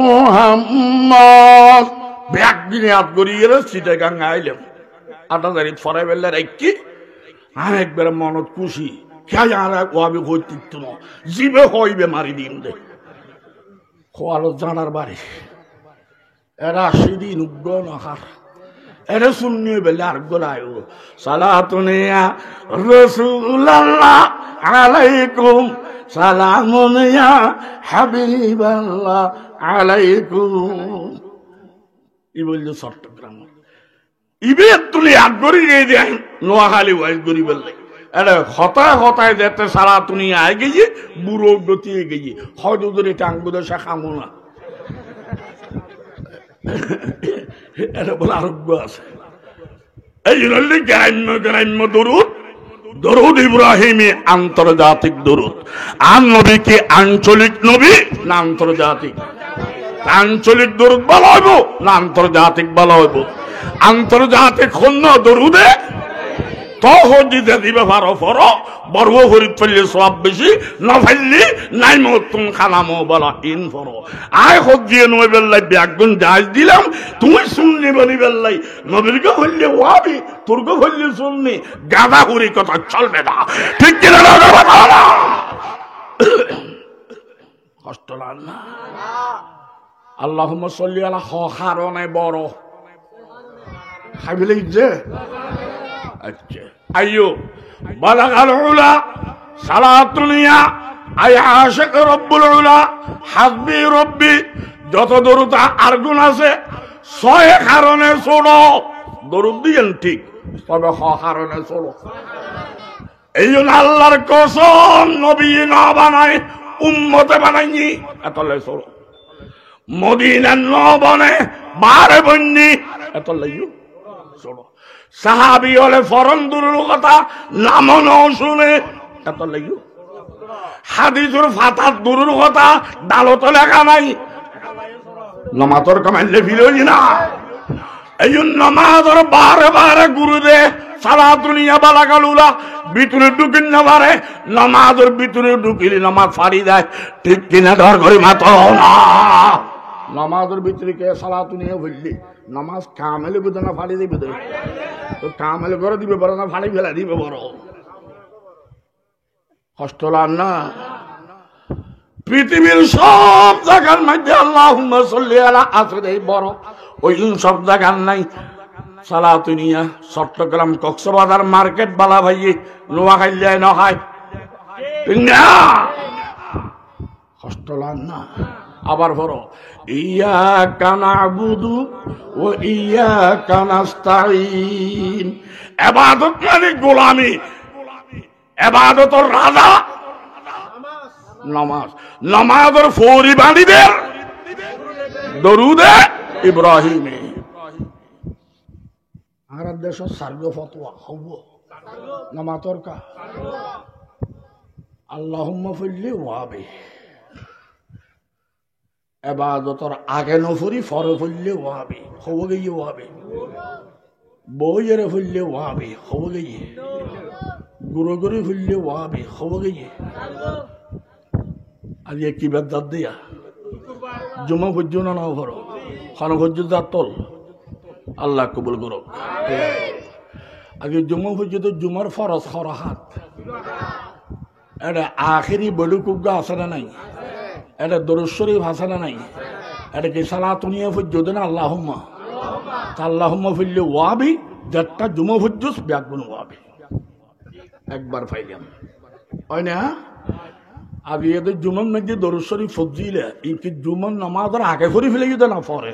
S1: মুহাম্মদ ব্যাগ দিনে আত করিয়ে সিটে গাঙ্গা আইলাম আটা দাঁড়ি ফরাই বেলার কি আর একবার মনত খুশি কে আর ওয়াবি হইতিত না জিবে হইবে মারি দিন দে খোয়ালো জানার বাড়ি এরা সেদিন উগ্র নখার এরা শুনি বেলে আর গোলায় সালাতুনিয়া রাসূলুল্লাহ আলাইকুম সালামুনিয়া হাবিবাল্লাহ আলাইকুম ই বলল চট্টগ্রাম ইবে তুলি আগরি গিয়ে দেন নোয়াখালী ওয়াইজ গরি বললে আরে হতায় হতায় যেতে সারা তুমি আয় গিয়ে বুড়ো গতিয়ে গিয়ে হয়তো ধরে টাঙ্গুদে শাখামো না এটা বলে আরোগ্য আছে এই জন্য গ্রাম্য গ্রাম্য দরুদ দরুদ ইব্রাহিমী আন্তর্জাতিক দরুদ আর নবী কি আঞ্চলিক নবী না আন্তর্জাতিক আঞ্চলিক দরুদ বলা হইব না আন্তর্জাতিক বলা হইব আন্তর্জাতিক হন্য দরুদে তো হজিতে দিবে ভারো ফরো বর্ব হরিত ফেললে সব বেশি না ফেললি নাই মতুন খানামো বলা ইন ফরো আয় হজিয়ে নয় বেল্লাই ব্যাগুন যাই দিলাম তুমি শুনলি বলি বেল্লাই নবীরকে হইলে ওয়াবি তোরকে হইলে শুননি গাদা হুরি কথা চলবে না ঠিক কিনা কষ্ট লাগ না আল্লাহুম্মা সাল্লি আলা হারনে বড় খাইলে যে আচ্ছা আইয়ো বালাগাল উলা সালাতুনিয়া আয় আশিক রব্বুল উলা হাসবি রব্বি যত দরুদ আর গুণ আছে 6 কারণে ছোড়ো দরুদ দিয়েন ঠিক তবে কারণে ছোড়ো এই জন্য আল্লাহর কসম নবী না বানায় উম্মতে বানাইনি এতলে ছোড়ো মদিনার নবনে বারে বন্যি এতলে ছোড়ো সাহাবি হলে ফরন দুরুর কথা নাম ন শুনে এতলে হাদিসুর ফাতাত দুরুর কথা ডালত লেখা নাই নমাজর কামাইলে ফিরোই না এই জন্য নমাজর বারে বারে গুরু দে সালাতুনিয়া বালাগালুলা ভিতরে ঢুকিন না পারে নমাজের ভিতরে ঢুকিলে নমাজ ফাড়ি দেয় ঠিক কিনা ধর করে মাত্র না নমাজের ভিতরে কে সালাতুনিয়া বললি নমাজ কামেলে বুঝে না ফাড়ি দিবে তো কামেলে করে দিবে বড় না ফাড়ি ফেলা দিবে বড় কষ্ট লাগ না পৃথিবীর সব জায়গার মধ্যে আল্লাহুম্মা সাল্লি আলা আসরে বড় ওই সব জায়গার নাই সালাতুনিয়া চট্টগ্রাম কক্সবাজার মার্কেট বালা ভাইয়ে নোয়াখাইলে না হয় না কষ্ট লাগ না আবার বড় ইয়াকা নাবুদু ওয়া ইয়াকা নাস্তাঈন ইবাদত মানে গোলামি ইবাদতের রাজা নামাজ নামাজের ফৌরি বাণীদের দরুদে ইব্রাহিমে আর দেশ সার্গ ফতোয়া হব নামাজের কা আল্লাহুম্মা ফিল্লি ওয়াবি ইবাদতের আগে নফরি ফর ফিল্লি ওয়াবি হব গিয়ে ওয়াবি বইয়ের ফিল্লি ওয়াবি হব গিয়ে গুরু গুরু ফিল্লি ওয়াবি হব গিয়ে আজকে কি বেদাত দিয়া জুমা পর্যন্ত না ভরো খান পর্যন্ত তল আল্লাহ কবুল করো আগে জুমা পর্যন্ত জুমার ফরজ খরাহাত এটা আখেরি বলুকুগা আছে না নাই এটা দরুদ শরীফ আছে না নাই এটা কি সালাতুনিয়া পর্যন্ত না আল্লাহুম্মা আল্লাহুম্মা ফিল্লি ওয়াবি যেটা জুমা পর্যন্ত ব্যাগুন ওয়াবি একবার পাইলাম হয় না আগে এদের জুমান মধ্যে দরুদ শরীফ ফজিলে এই জুমান নামাজের আগে করে ফেলে যেত না পরে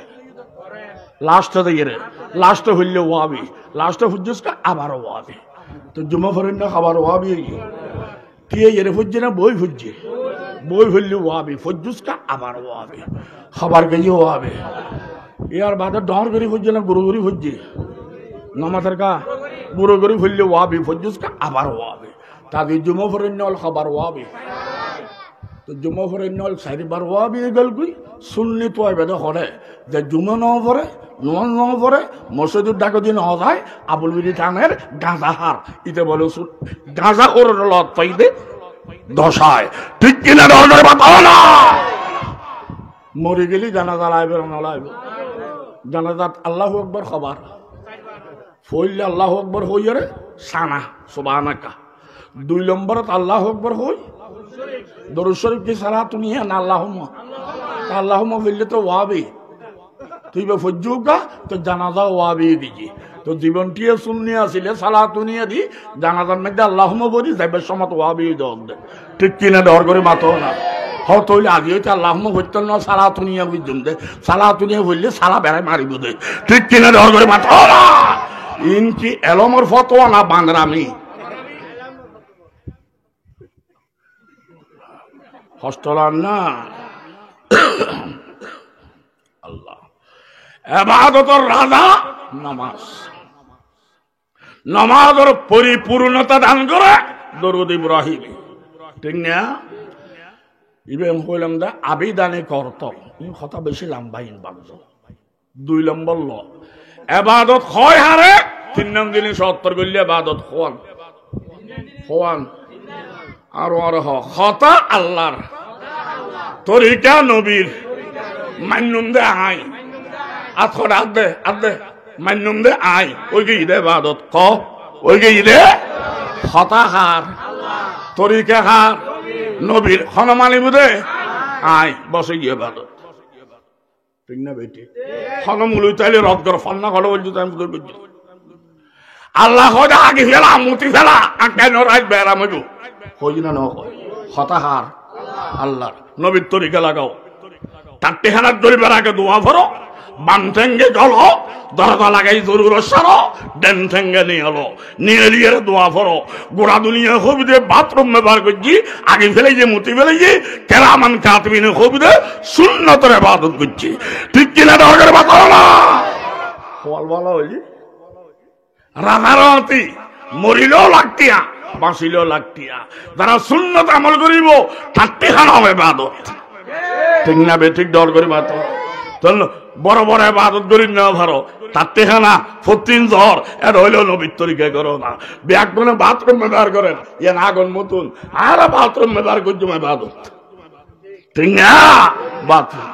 S1: লাস্টে দিয়ে লাস্টে হইলে ওয়াবি লাস্টে ফুজুসকা আবার ওয়াবি তো জুমা ফরেন না খাবার ওয়াবি কে এরে ফুজছে না বই ফুজছে বই ফেললে ওয়াবি ফুজুসকা আবার ওয়াবি খাবার গিয়ে ওয়াবি ইয়ার বাদে ডর করে ফুজছে না গুরু গুরি ফুজছে নামাজের কা গুরু গুরি ফেললে ওয়াবি ফুজুসকা আবার ওয়াবি তাদের জুমা ফরেন না খাবার ওয়াবি তো জুমা ফরে নল চারিবার ওয়াবি গেল গুই শুনলি তো বেদে হরে যে জুমা ন পরে নোয়ান ন পরে মসজিদুর ডাক দিন হয় আবুল বিড়ি টানের গাঁজা হার ইতে বলে গাঁজা করে লত পাইতে দশায় ঠিক কিনা ধরনের বাতাও না মরে গেলি জানাজা লাইবে না লাইবে জানাজাত আল্লাহু আকবার খবর ফইলে আল্লাহু আকবার হইরে সানা সুবহানাকা 2 নম্বরত আল্লাহু আকবার হই দরুদ শরীফ কি সালাতুনিয়া না আল্লাহুম্মা আল্লাহুম্মা বললে তো ওয়াবি তুই বে ফজ্জুকা তো জানাজা ওয়াবি দিজি তো জীবনটি সুন্নি আসিলে সালাতুনিয়া দি জানাজার মধ্যে আল্লাহুম্মা বলি যাইবার সময় ওয়াবি দন দে ঠিক কিনা ডর করে মাতো না হত হইলে আজ হইতে আল্লাহুম্মা বলতেন না সালাতুনিয়া বুঝুন দে সালাতুনিয়া বললে সালা বেড়ায় মারিব দে ঠিক কিনা ডর করে মাতো না ইনকি এলমর ফতোয়া না বাংরামি হস্তলাম না আল্লাহ ইবাদতের রাজা নামাজ নামাজের পরিপূর্ণতা দান করে দরুদ ইব্রাহিম ঠিক না ইব্রাহিম কইলাম দা আবিদানে করত কথা বেশি লম্বাইন বাগজ 2 নম্বর ল ইবাদত হয় হারে 3 নম্বর দিনে 70 গল্লে ইবাদত খোয়ান আর কথা আল্লাহর তরিকা নবীর মান্যম দে আই আথর আদে আদে মান্যম দে আই ওই গে ইদে ইবাদত ক ওই গে ইদে কথা হার তরিকা হার নবীর হনমানি বুদে আই বসে গিয়ে ইবাদত ঠিক না বেটি হনমুলু তাইলে রদ কর ফান্না ঘর বলছি আমি করছি আল্লাহ হয় আগে ফেলা মুতি ফেলা কেন রাজ বেড়া মজু হই না হতাহার আল্লাহ নবীর তরিকা লাগাও তার টেহানার দড়ি বেড়াকে দোয়া ভরো বাম ঠেঙ্গে জল দরজা লাগাই জরুর সারো ডেন ঠেঙ্গে নিয়ে এলো নিয়ে নিয়ে দোয়া ভরো গোড়া দুনিয়া হবিদে বাথরুম ব্যবহার করছি আগে ফেলে যে মুতি ফেলে যে কেরামান কাতবিনে হবিদে সুন্নতের ইবাদত করছি ঠিক কিনা দরকার বাতাও না বল বলা হইলি রাধারতি মরিলেও লাগতিয়া বাঁচিলেও লাগতিয়া যারা সুন্নত আমল করিব তার টেহানা হবে ইবাদত ঠিক না বেঠিক ডর করি বাত বড় বড় ইবাদত করি না ভারো তার টেহানা ফতিন জ্বর এর হইলেও নবীর তরিকায় করো না ব্যাকরণে বাথরুম ব্যবহার করেন ইয়ে আগুন মতন আর বাথরুম ব্যবহার করছো ইবাদত ঠিক না বাথরুম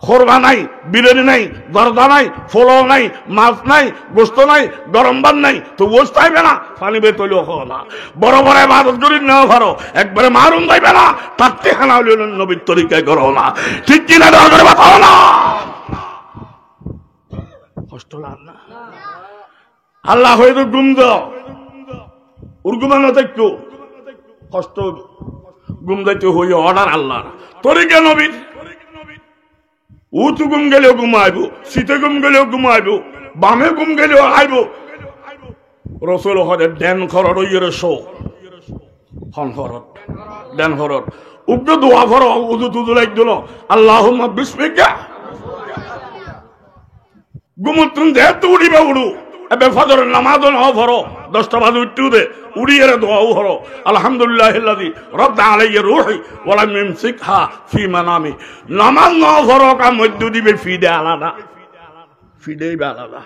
S1: খোরবা নাই বিরিয়ানি নাই দরদা নাই ফোলাও নাই মাছ নাই গোস্ত নাই গরম ভাত নাই তো গোস্ত আইবে না পানি বে তৈল হো না বড় বড় ইবাদত করি না পারো একবারে মারুম যাইবে না তার টেহানা হইল নবীর তরিকায় করো না ঠিক কিনা দর করে বাতাও না কষ্ট না আল্লাহ হয়তো গুম দাও উর্গুমানো দেখো কষ্ট গুম যাইতে হইয়া অর্ডার আল্লাহ তরিকা নবীর উঁচু গুম গেলেও ঘুমাইব শীতে গুম গেলেও ঘুমাইব বামে গুম গেলেও আইব রসুল হরে ডেন খরর ইয়ের শো হন খরর ডেন খরর উগ্র দোয়া ভর উদু তুদু লাগ দিল আল্লাহুম্মা বিসমিকা গুমুত্রুন দেহ তো উড়িবে উড়ু এবে ফজরের নামাজ ন ভরো 10টা বাজে উঠতে দে উড়িয়ে দোয়াও ভরো আলহামদুলিল্লাহিল্লাযী রাদ্দা আলাইয়া রূহি ওয়া লাম ইমসিকহা ফি মানামি নামাজ ন ভরো কা মধ্য দিবে ফিদে আলাদা ফিদেই আলাদা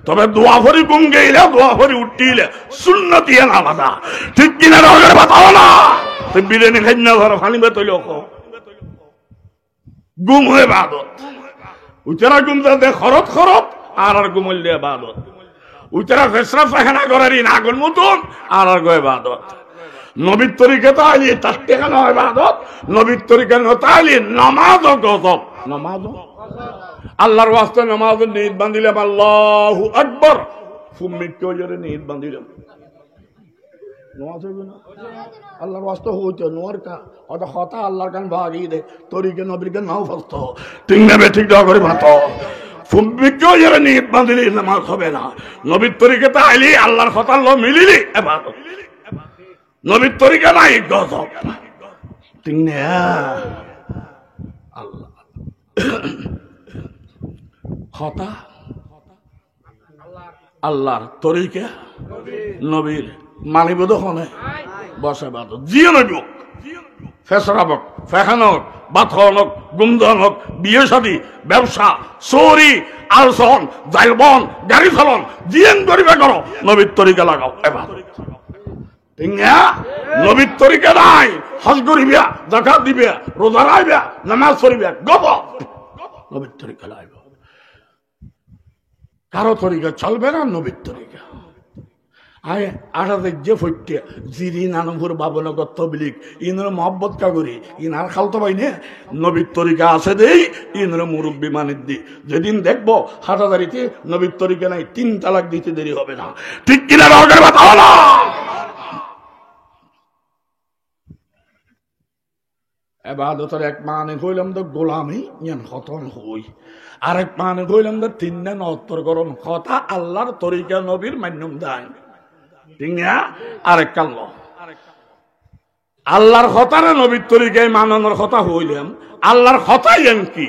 S1: তবে দোয়া ভরি গুম গেলে দোয়া ভরি উঠিলে সুন্নতি আলাদা ঠিক কিনা রগের বাতাও না তো বিরিয়ানি খাই না ভরো পানি বে তৈল গুম হয়ে ইবাদত উচারা গুম দে খরত খরত আর গুমল দিয়ে ইবাদত উচারা ফেসরা ফাহানা করারই আগুন মতন আর গো ইবাদত নবীর তরিকা তাইলে তার টেকানো ইবাদত নবীর তরিকা তাইলে নামাজ গজব নামাজ আল্লাহর ওয়াস্তে নামাজ নিয়ত বান্ধিলাম আল্লাহু আকবার ফুমিট জোরে নিয়ত বান্ধিলাম নামাজ হইব না আল্লাহর ওয়াস্তে হইতো নোর কা ওটা কথা আল্লাহর কান ভাগি দে তরিকা নবীর কান নাও ফস্ত ঠিক না ঠিক দা করে ভাত নিয়ত বাঁধিলে নামাজ হবে না নবীর তরিকাতে আইলি আল্লাহর কথা লো মিলিলি ইবাদত নবীর তরিকা নাই গজব ঠিক না আল্লাহ কথা আল্লাহর তরিকা নবীর মানিব দখনে বসে ইবাদত জিও নবী ফেসরাবক ফেহানক বাথনক গুমদনক বিয়ে শাদী ব্যবসা চোরি আলসন জাইলবন গাড়ি চালন জিয়েন করিবে করো নবীর তরিকা লাগাও এবার ঠিক না নবীর তরিকা নাই হজ করিবে যাকাত দিবে রোজা রাখবে নামাজ পড়িবে গব নবীর তরিকা লাগাইব কারো তরিকা চলবে না নবীর তরিকা আয় আঠাতে যে ফইটে জিরি নানপুর বাবনগর তবলিক ইনর মহব্বত কাগরি ইনার খালতো ভাই নে নবীর তরিকা আছে দেই ইনর মুরব্বী মানিত দি যেদিন দেখবো হাটাদারিতে নবীর তরিকা নাই 3 তালাক দিতে দেরি হবে না ঠিক কিনা রগের বাতাও না ইবাদতের এক মানে কইলাম তো গোলামি ইয়ান খতম হই আরেক মানে কইলাম তো 3 দিন উত্তর গরম কথা আল্লাহর তরিকা নবীর মান্যম দায় ঠিক না আরেক কাল্ল আল্লাহর কথারে নবীর তরিকায় মানানোর কথা হইলাম আল্লাহর কথাই কি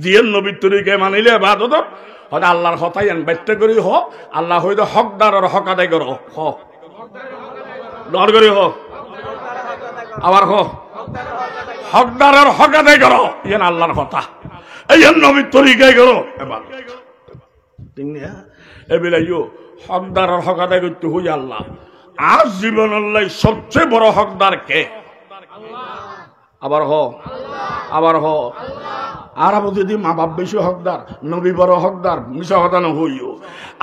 S1: জিয়ে নবীর তরিকায় মানিলে ইবাদত হয়তো আল্লাহর কথাই ব্যক্ত করি হ আল্লাহ হইতো হকদারের হক আদায় করো হ ডর করি হ আবার হ হকদারের হক আদায় করো ইয়ান আল্লাহর কথা এই নবীর তরিকায় করো ইবাদত ঠিক না এবিলাইও হকদারের হক আদায় করতে হই আল্লাহ আজ জীবন আল্লাহ সবচেয়ে বড় হকদার কে আবার হ আবার হ আর যদি মা বাপ বেশি হকদার নবী বড় হকদার মিশা কথা না হইও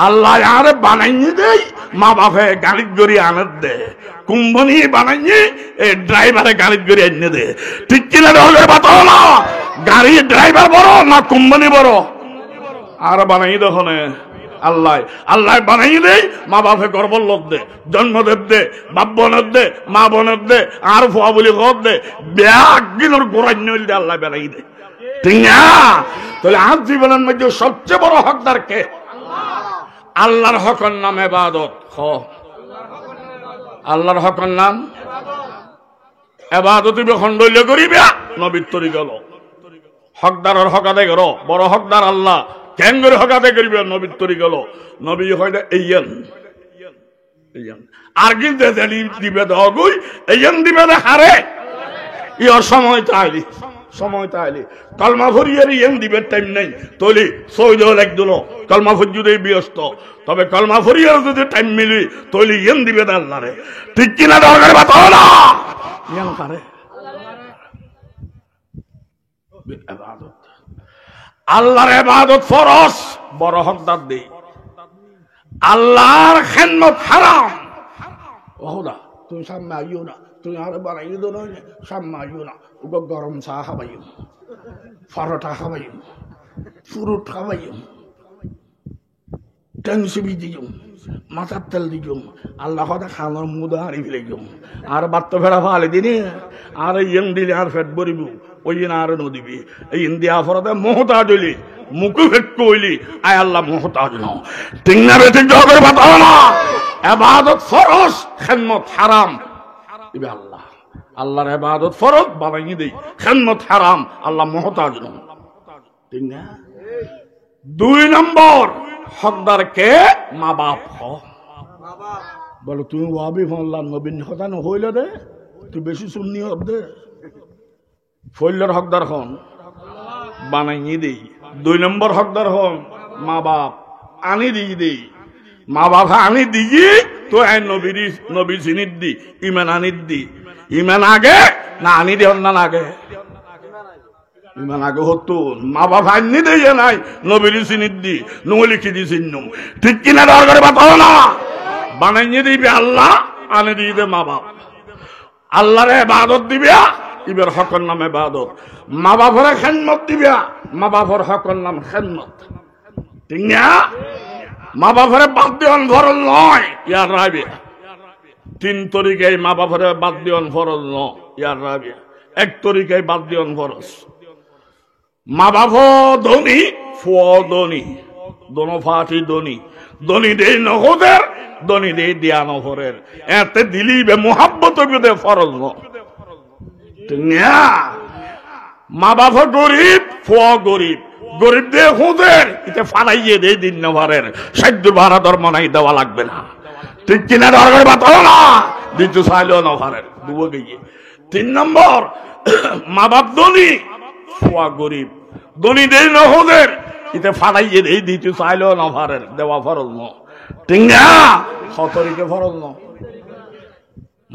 S1: আল্লাহ আরে বানাইনি দেই মা বাপে গাড়ির গড়ি আনে দে কোম্পানি বানাইনি এই ড্রাইভারে গাড়ির গড়ি এনে দে ঠিক কিনা বাতাও না গাড়ি ড্রাইভার বড় না কোম্পানি বড়? আর বানাই দেখনে আল্লাহ আল্লাহ বানাই দেয়, মা বাপে গর্বর লোক দে, জন্মদেব দে, বাপ বোনের দে, মা বোনের দে, আর ফুয়া বলি ঘর দে, ব্যাগিনোর গোড়ান্য দে, আল্লাহ বেড়াই দে। ঠিক না? তাহলে আজ জীবনের মধ্যে সবচেয়ে বড় হকদার কে? আল্লাহর হকের নাম ইবাদত। আল্লাহর হকের নাম ইবাদত। খন্ড হইলে করিবা নবীর তরি গেল। হকদারের হক আদায় করো, বড় হকদার আল্লাহ। কেন করে হক আদায় করিবে? নবীর তরি গেল। নবী হয় এইয়ান আর কিন্তু দিবে দগুই এইয়ান দিবে না হারে ইয়ার সময় তাইলি সময় তাইলি কলমা ভরিয়ে ইয়ান দিবে টাইম নেই। তলি সৌদ একদিন কলমা ফজুদে ব্যস্ত, তবে কলমা ভরিয়ে যদি টাইম মিলি তলি ইয়ান দিবে না আল্লাহরে। ঠিক কিনা? দরকার বাতাও না ইয়ান কারে ইবাদত। আল্লাহর ইবাদত ফরজ, বড় হকদার দেই। আল্লাহর খেদমত হারাম। ওহদা তুমি সামনে আইও না, তুমি আর বানাই দো না, সামনে আইও না। ওকে গরম চা খাবাইম, পরোটা খাবাইম, ফ্রুট খাবাইম, টেনসিবি দিম, মাথার তেল দিম। আল্লাহ কথা খানোর মুদা হারি ফেলাইম। আর বাত্ত ফেরা ফালে দিনে আর ইয়েন দিলে আর ফেট ভরিব, ওই আর নদিবি। এই ইন্দিয়া ফরাতে মহতা দিলি মুখে ফেট কইলি আয় আল্লাহ মহতাজ ন। ঠিক না বেঠিক? জগের বাতাও না। ইবাদত ফরজ, খেদমত হারাম। দিবে আল্লাহ। আল্লাহর ইবাদত ফরজ বানাই দেই, খেদমত হারাম, আল্লাহ মহতাজ ন। ঠিক না? 2 নম্বর হকদার কে? মা বাপ। বলো তুমি ওয়াবি ফোনলাম নবীন কথা নহইলে দে, তুই বেশি শুননি হব দে। ফইলের হকদার হন বানাই দেই। 2 নম্বর হকদার হন মা বাপ। আনি দিই দেই মা বাপ আনি দিই তো নবী চিনিত দি ইমান আনিত দি। ইমান আগে না আনি দেন না আগে? ইমান আগে হতো। মা বাপ আনি দিয়ে নাই নবীর চিনিত দি নো লিখি দি চিহ্ন। ঠিক কিনা? দরকার বাতাও না। বানাই দিবে আল্লাহ, আনি দিবে মা বাপ। আল্লাহরে ইবাদত দিবে, ইবের হকের নাম ইবাদত। মা বাপের খেদমত দিবে, মা বাপের হকের নাম খেদমত। ঠিক না? মা বাপের বাদ দিওয়ান ফরজ নয়, ইয়ার রাবে। 3 তরিকায় মা বাপের বাদ দিওয়ান ফরজ নয়, ইয়ার রাবে। 1 তরিকায় বাদ দিওয়ান ফরজ। মা বাপ ধনী, ফুয়া ধনী, দোনো ফাটি ধনী। ধনী দেই নহদের, ধনী দেই দিয়া নহরের। এতে দিলি বে মোহাব্বত ফরজ নয়। মা বাপ গরিব, ফুয়া গরিব, গরিব দিয়ে হুদের এতে ফালাইয়ে দেয় দিন নভারের। সাধ্য ভাড়া ধর্ম নাই, দেওয়া লাগবে না। ঠিক কিনা? দরকার বাতাও না। দিতে চাইলেও নভারের দুবো গিয়ে। 3 নম্বর মা বাপ ধনী, ফুয়া গরিব, ধনী দেয় নহুদের এতে ফালাইয়ে দেয় দিতে চাইলেও নভারের, দেওয়া ফরজ ন। ঠিক না? সতরিকে ফরজ ন।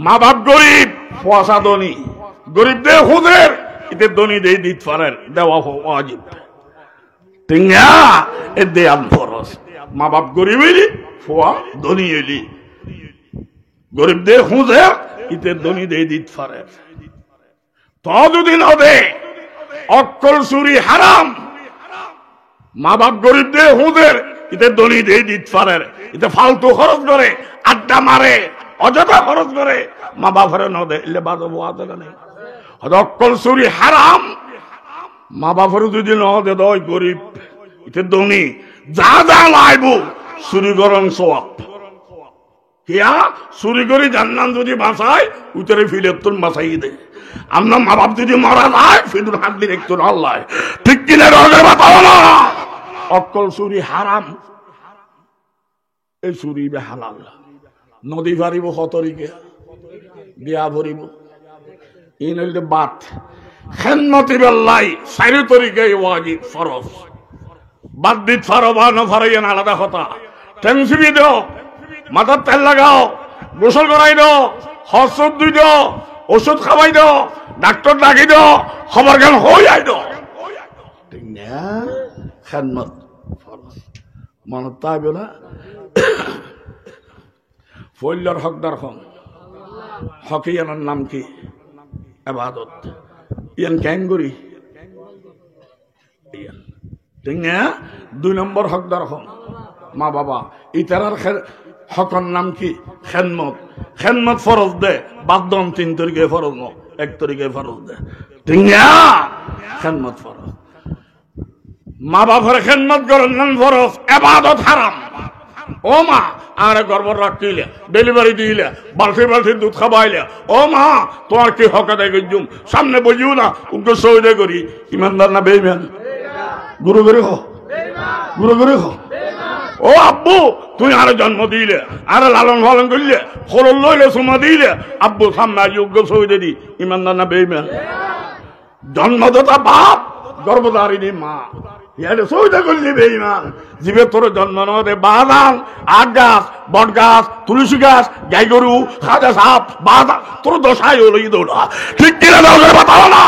S1: মা বাপ গরিব, ফুয়া ধনী, গরিব দেয় হুদের এতে ধনী দেয় দিতে পারেন, দেওয়া ওয়াজিব। ঠিক না? এ দেয়ান ফরজ। মা বাপ গরিব এলি, ফুয়া ধনী এলি, গরিব দে হুঁজে ইতে ধনী দে দিত পারে। তো যদি না দে অক্কল চুরি হারাম। মা বাপ গরিব দে হুঁজের ইতে ধনী দে দিত পারে। ইতে ফালতু খরচ করে, আড্ডা মারে, অযথা খরচ করে, মা বাপের ন দে এলে বাদব নেই। অক্কল চুরি হারাম। মা বাপের যদি ন দে দয় গরিব ইতে ধনী যা যা লাইব চুরি করন সওয়াব। কিয়া চুরি করে জান্নাত যদি বাঁচায় উতরে ফিলের তোর বাঁচাই দে। আমরা মা বাপ যদি মারা যায় ফিদুর হাত দিয়ে একটু আল্লাহ। ঠিক কিনা? রোগের বাতাও না। অক্কল চুরি হারাম, এই চুরি বে হালাল। নদী পারিব সতরিকে, বিয়া ভরিব, ই নইলে বাত। খেদমতি বেল্লাই 4 তরিকে ওয়াজিব ফরজ। বাদ দিত ফারো বা না ফারো এন আলাদা কথা। টেনসিবি দাও, মাথার তেল লাগাও, গোসল করাই দাও, হসত দুই দাও, ওষুধ খাওয়াই দাও, ডাক্তার ডাকি দাও, খবর জ্ঞান হয়ে যাই দাও। ঠিক না? খেদমত ফরজ। মনে তাই বলে ফইল্লার হকদার হন। হকিয়ানার নাম কি? ইবাদত। ইয়ান ক্যাঙ্গুরি ঠিক না? 2 নম্বর হকদার হন মা বাবা। ইতারার হকর নাম কি? খেদমত। খেদমত ফরজ দে, বাদন 3 তারিখে ফরজ ন, 1 তারিখে ফরজ দে, ঠিক না? খেদমত ফরজ। মা বাবার খেদমত করার নাম ফরজ, ইবাদত হারাম। ও মা আরে গর্ব রাখিলে, ডেলিভারি দিলে, বালতি বালতি দুধ খাবাইলে, ও মা তোমার কি হক আদায় করছুম, সামনে বলিও না উগ্র সৌদে করি। ইমানদার না বেঈমান? গুরু গুরু হো, গুরু গুরু হো। ও আব্বু তুই আরে জন্ম দিলে, আরে লালন পালন করলে, খোলন লইলে, সুমা দিলে, আব্বু সামনে যোগ্য সৌদে দি। ইমানদার না বেঈমান? জন্মদাতা বাপ, গর্ভধারিণী মা, ইয়ারে সৌদা করলি বেঈমান। জীবে তোর জন্ম নদে বাদাম, আট গাছ, বট গাছ, তুলসী গাছ, গাই গরু, খাজা সাপ, বাদাম, তোর দশাই হলো ই দৌড়া। ঠিক কিনা দাও বাতাও না।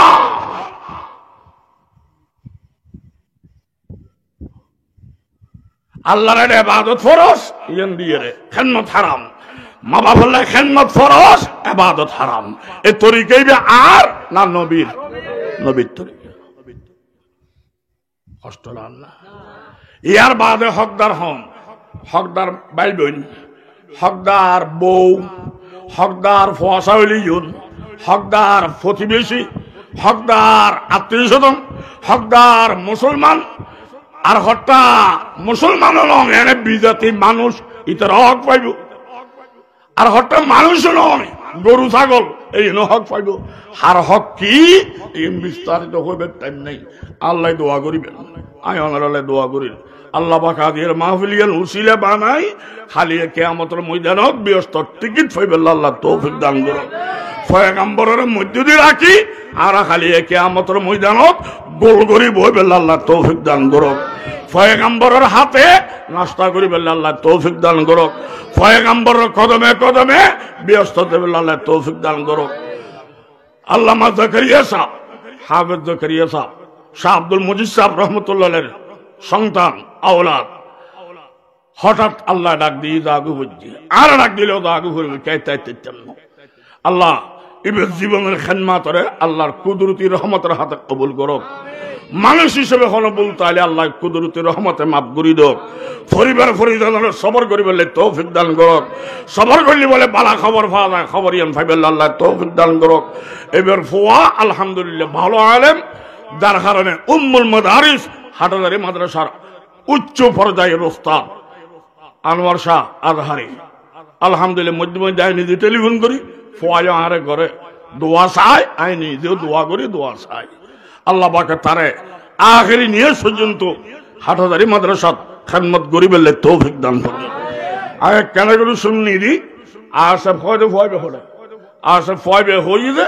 S1: আল্লাহর ইবাদত ফরজ, ইয়ান দিয়ে রে খেদমত হারাম। মা বাবার খেদমত ফরজ, ইবাদত হারাম। এ তরিকাই আর না নবীর? নবীর তরিকা। কষ্ট না। ইয়ার বাদে হকদার হন, হকদার ভাই বোন, হকদার বউ, হকদার ফসাউলিয়ন, হকদার প্রতিবেশী, হকদার আত্মীয় স্বজন, হকদার মুসলমান। আর হত্যা মুসলমান নয়, এনে বিজাতি মানুষ ইতার হক পাইব। আর হত্যা মানুষ নয়, গরু ছাগল এই হক পাইব। আর হক কি বিস্তারিত হইবে টাইম নেই। আল্লাহ দোয়া করিবেন, আয় অনারালে দোয়া করিল। আল্লাহ পাক আদির মাহফিলিয়ান উসিলা বানাই খালি কিয়ামতের ময়দানত ব্যস্ত টিকিট পাইবে। আল্লাহ তৌফিক দান করুন। পয়গম্বরের মধ্য দিয়ে রাখি আর খালি কিয়ামতের ময়দানত গোল করি বইবে। আল্লাহ তৌফিক দান করুন। পয়গম্বরের হাতে নাস্তা করিবে। আল্লাহ তৌফিক দান করুন। পয়গম্বরের কদমে কদমে ব্যস্ত দেবে। আল্লাহ তৌফিক দান করুন। আল্লামা জাকারিয়া সাহেব, হাফেজ জাকারিয়া সাহেব, শাহ আব্দুল মজিদ সাহেব রহমতুল্লাহ সন্তান আওলাদ, হঠাৎ আল্লাহ ডাক দিয়ে দাগু বুঝছি, আর ডাক দিলেও দাগু করবে আল্লাহ এবার জীবনের খেদমাতরে আল্লাহর কুদরতি রহমতের হাতে কবুল করো। মানুষ হিসেবে কোনো বলতে হলে আল্লাহ কুদরতি রহমতে মাফ করি দো। পরিবার পরিজনের সবর করি বলে তৌফিক দান করো। সবর করলি বলে বালা খবর পাওয়া যায়, খবর ইয়ান ফাইবেল আল্লাহ তৌফিক দান করো। এবার ফুয়া আলহামদুলিল্লাহ ভালো আলেম, যার কারণে উম্মুল মাদারিস হাটাদারি মাদ্রাসার উচ্চ পর্যায়ের ওস্তাদ আনোয়ার শাহ আজহারি আলহামদুলিল্লাহ মধ্যে মধ্যে আই নিজে টেলিফোন করি, ফুয়া আরে ঘরে দোয়া চাই, আই নিজেও দোয়া করি, দোয়া চাই। আল্লাহ পাকে তারে আখেরি নিয়ে পর্যন্ত হাটাদারি মাদ্রাসাত খেদমত গরিবের তৌফিক দান করবে। আগে কেন করে শুননি দি আসে ফয়দে ফয়বে হলে আসে ফয়বে হয়ে যে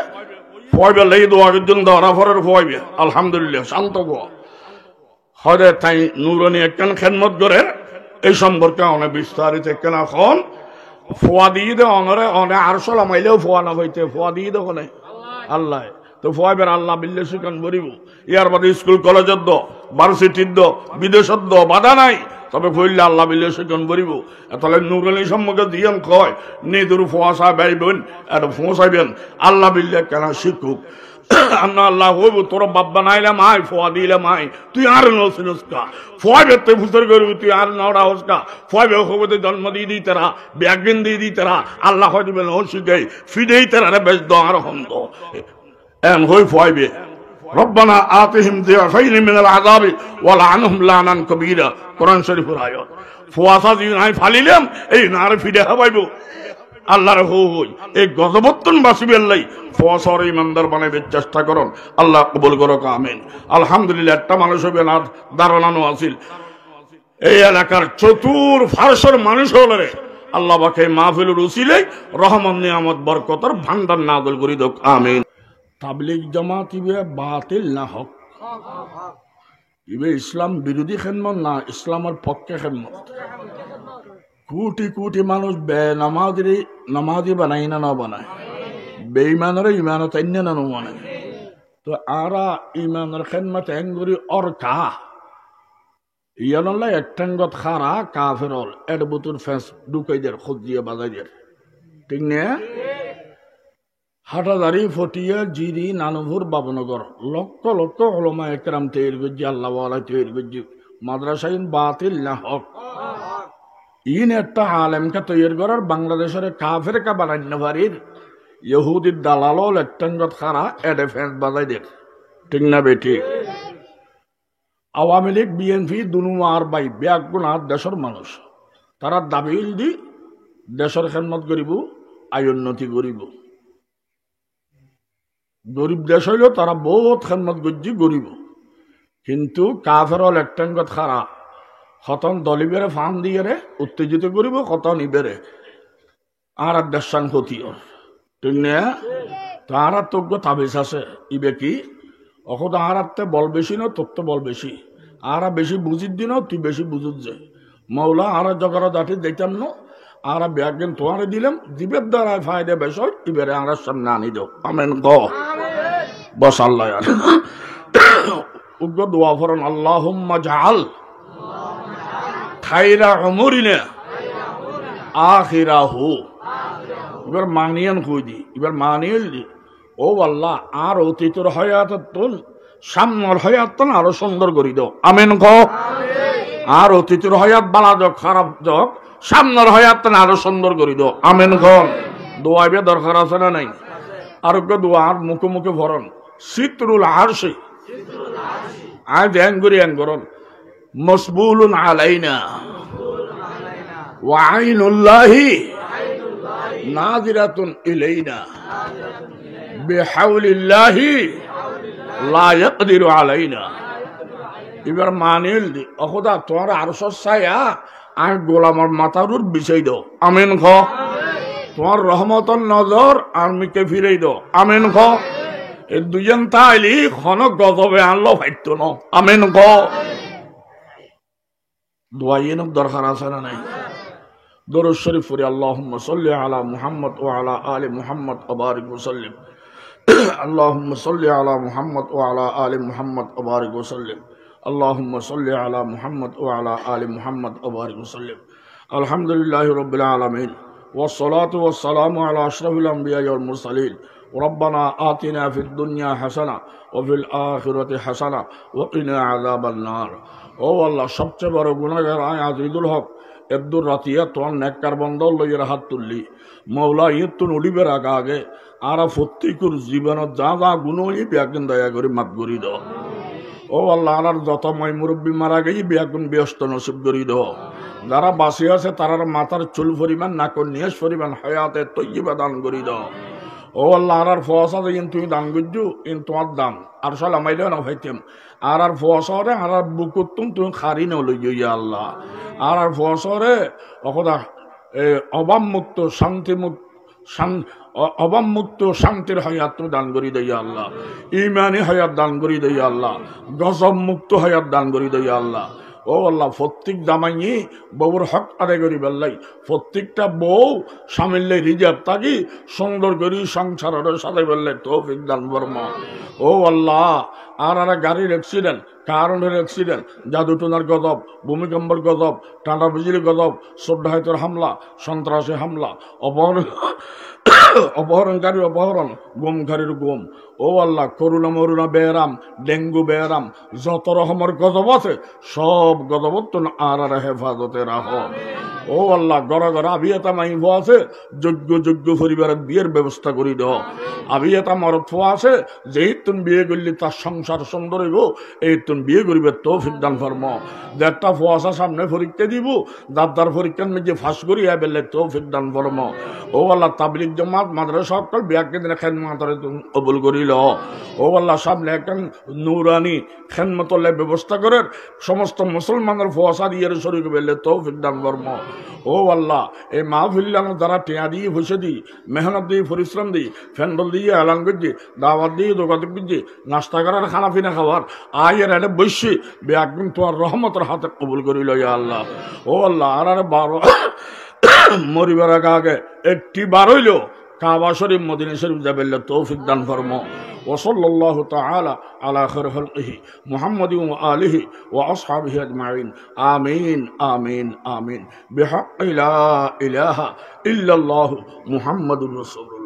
S1: ফয়বে লেগে দোয়ার জন্য রাফরের ফয়বে আলহামদুলিল্লাহ শান্ত গোয়া হরে তাই নুরনি একখান খেদমত করে এই সম্পর্কে অনেক বিস্তারিত একখান এখন ফোয়া দিয়ে দে অনরে অনেক আরশো লামাইলেও ফোয়া না হইতে ফোয়া দিয়ে দে ওখানে আল্লাহ তো ফোয়াবের আল্লাহ বিল্লে শিকান বরিব। ইয়ার বাদে স্কুল কলেজের দ ভার্সিটির দ বিদেশের দ বাধা নাই, তবে ফইলে আল্লাহ বিল্লে শিকান বরিব। তাহলে নুরনি সম্মুখে দিয়েন কয় নিদুর ফোয়া সাহেব আইবেন এটা ফোঁসাইবেন আল্লাহ বিল্লে কেন শিখুক। আল্লাহ হইব তোর বাব্বা নাইলে মাই ফোয়া দিলে মাই তুই আর নসিনস্কা ফোয়া বেতে ফুসর করবি তুই আর নড়া হসকা ফোয়া বে হবতে জন্ম দিয়ে দিই তারা ব্যাগিন দিয়ে দিই তারা আল্লাহ হয়তো বেন হসিকাই ফিডেই তারা রে বেশ দ আর হন্দ এন হই ফোয়াইবে রব্বানা আতিহিম যিফাইন মিনাল আযাবি ওয়া লা'নহুম লা'নান কাবীরা কোরআন শরীফের আয়াত। ফোয়াসা দিন আই ফালিলাম এই নারে ফিডে হবাইবো আল্লাহর হই এই গজবত্তন বাসিবেল্লাই ফসর ইমানদার বানাইবার চেষ্টা করুন। আল্লাহ কবুল করুক আমিন। আলহামদুলিল্লাহ একটা মানুষ হবে না দাঁড়ানো আছিল এই এলাকার চতুর ফারসের মানুষ হলে আল্লাহ পাকে মাহফিলের উসিলে রহমত নিয়ামত বরকতের ভান্ডার নাযিল করি দোক আমিন। তাবলীগ জামাত ইবে বাতিল না হক, ইবে ইসলাম বিরোধী খেদমত না ইসলামের পক্ষে খেদমত। কোটি কোটি মানুষ নামাজি বানাই না না বানায়, বেঈমানের ইমান তাইন্য না মানে। তো আরা ইমানের খেদমত এঙ্গুরি অর্কা ইয়ানল্লা একটাঙ্গত খারা কাফের হল এর বুতুর ফেস ঢুকাইদের খুঁজিয়ে বাজাইদের ঠিক না। হাটাদারি ফটিয়া জিরি নানুপুর বাবনগর লক্ষ লক্ষ ওলামা একরাম তৈরি করছি, আল্লাহ তৈরি করছি, মাদ্রাসাইন বাতিল না হক ইন একটা আলেমকে তৈরি করার বাংলাদেশের কাফের কা বানান্য পারির ইহুদির দালালো লেট্টাঙ্গত খারা এডে ফেন্স বাজাই দেখ ঠিক না বেটি আওয়ামী লীগ বিএনপি দুনু আর বাই ব্যাগুনা দেশের মানুষ তারা দাবিল দি দেশের খেদমত করিব আয় উন্নতি করিব গরিব দেশ হইল তারা বহুত খেদমত গজ্জি গরিব কিন্তু কাফের লেট্টাঙ্গত খারা খতন দলিবেরে ফান দিয়ে রে উত্তেজিত করিব খতন ইবেরে আর দেশান ক্ষতিও ঠিক না তাহার তোগ্য তাবিজ আছে ইবে কি অকত আহারাতে বল বেশি না তোর তো বল বেশি আরা বেশি বুঝির দিন তুই বেশি বুঝুত যে মৌলা আরা জগার দাঁটি দেখতাম না আরা ব্যাগেন তোমারে দিলাম দিবের দ্বারা ফায়দা বেশ হয় ইবেরে আর সামনে আনি দাও আমেন গ বস আল্লাহ উগ্র দোয়া ফরন আল্লাহুম্মা জাআল খায়রা উমরিনা আখিরাহু এবার মানিয়ান কই দি এবার মানিয়েল দি ও আল্লাহ আর অতীতের হায়াতন সামনের হায়াতন আরো সুন্দর করি দাও আমিন ক আর অতীতের হায়াত বালা যাক খারাপ যাক সামনের হায়াতন আরো সুন্দর করি দাও আমিন ক দোয়াইবে দরকার আছে না নাই আরোগ্য দোয়ার মুখে মুখে ভরন সিতরুল আরশি আয় ধ্যান করি আন করন মসবুলুন আলাইনা ওয়া আইনুল্লাহি নাজিরাতুন ইলাইনা বিহাউলিল্লাহি লা ইয়াকদিরু আলাইনা এবার মানিল দি অখদা তোমার আরশ ছায়া আর গোলামের মাথার উপর বিছাই দাও আমিন খ তোমার রহমতের নজর আর্মিকে ফিরাই দাও আমিন খ এই দুজন তাইলি খন গজবে আনলো ফাইত ন আমিন খ দোয়াইন দরকার আছে না নাই দরুদ শরীফ পড়ি আল্লাহুম্মা সাল্লি আলা মুহাম্মদ ওয়া আলা আলি মুহাম্মদ ওয়া বারিক ওয়া সাল্লিম আল্লাহুম্মা সাল্লি আলা মুহাম্মদ ওয়া আলা আলি মুহাম্মদ ওয়া বারিক ওয়া সাল্লিম আল্লাহুম্মা সাল্লি আলা মুহাম্মদ ওয়া আলা আলি মুহাম্মদ ওয়া বারিক ওয়া সাল্লিম আলহামদুলিল্লাহি রাব্বিল আলামিন ওয়াস সালাতু ওয়াস সালামু আলা আশরাফিল আমবিয়া ওয়াল মুরসালিন ربنا آتنا في الدنيا حسنة وفي الآخرة حسنة وقنا عذاب النار ও আল্লাহ সবচেয়ে বড় গুনাহগার আয় আজিদুল হক আব্দুর রাতিয়া তোর নেককার বন্ধ লইয়ের হাত তুললি মৌলা ইয়তুন উড়িবের আগে আর প্রত্যেকের জীবনত যা যা গুণ হই ব্যাগুন দয়া করে মাফ করি দাও ও আল্লাহ আর যত মই মুরব্বী মারা গেই ব্যাগুন ব্যস্ত নসিব করি দাও যারা বাসি আছে তারার মাথার চুল পরিমাণ নাকর নিয়েস পরিমাণ হায়াতে তৈবা দান করি দাও ও আল্লাহ আর ফসা দিন তুমি দান করছো ইন তোমার দান আর সাল আমাইলেও না ভাইতাম আর ফসরে আর বুকুতুম তুমি খারি ন লইয়া আল্লাহ আর ফসরে অকদা অভাব মুক্ত শান্তি মুক্ত অভাব মুক্ত শান্তির হায়াত তুমি দান করি দইয়া আল্লাহ ইমানি হায়াত দান করি দইয়া আল্লাহ গজব মুক্ত হায়াত দান করি দইয়া আল্লাহ ও আল্লাহ প্রত্যেক জামাই বউর হক আদায় করি বেল্লাই প্রত্যেকটা বউ সামিল্লে রিজার্ভ থাকি সুন্দর করি সংসারের সাথে বেললে তৌফিক দান বর্মা ও আল্লাহ আর গাড়ির অ্যাক্সিডেন্ট কারণের অ্যাক্সিডেন্ট জাদুটনার গজব ভূমিকম্পর গজব টাটা বিজলি গজব শ্রদ্ধায়তের হামলা সন্ত্রাসী হামলা অপহরণকারীর অপহরণ গুমকারীর গুম ও আল্লাহ করুণা মরুণা বেয়ারাম ডেঙ্গু বেয়ারাম যত রকমের গজব আছে সব গজবত তো আর হেফাজতে রাখ ও আল্লাহ গড়া গড়া আবিয়াতা মাইব আছে যোগ্য যোগ্য পরিবারের বিয়ের ব্যবস্থা করি দাও আবিয়াতা মরত আছে যেই তুন বিয়ে করলি তার সংসার সুন্দর হইব এই তুন বিয়ে করিবে তৌফিক দান ফরম দেড়টা ফুয়াশা সামনে পরীক্ষা দিব দাদার পরীক্ষার মধ্যে ফাঁস করি বেলে তৌফিক দান ফরম ও আল্লাহ তাবলিগ জমাত মাদ্রাসা সকল বিয়াকে দিনে খেদমতরে কবুল করিল ও আল্লাহ সামনে একটা নুরানি খেদমতলে ব্যবস্থা করে সমস্ত মুসলমানের ফুয়াশা দিয়ে শরীর বেলে তৌফিক দান ফরম ও আল্লাহ এই মাহফিল্লাম যারা টিয়া দিয়ে বসে দিই মেহনত দিয়ে পরিশ্রম দিই ফ্যান্ডল দিয়ে এলান করছি দাওয়াত দিয়ে যোগাযোগ করছি নাস্তা করার খানা পিনা খাবার আয়ের এটা বসছি বেয়াকদিন তোমার রহমতের হাতে কবুল করিল আল্লাহ ও আল্লাহ আর বারো মরিবার আগে একটি বার হইল কাবা শরীফ মদিনা শরীফ যাবেল্লা তৌফিক দান ফরমো وصلى الله تعالى على خير خلقه محمد وآله وأصحابه أجمعين آمين آمين آمين بحق لا إله إلا الله محمد رسول الله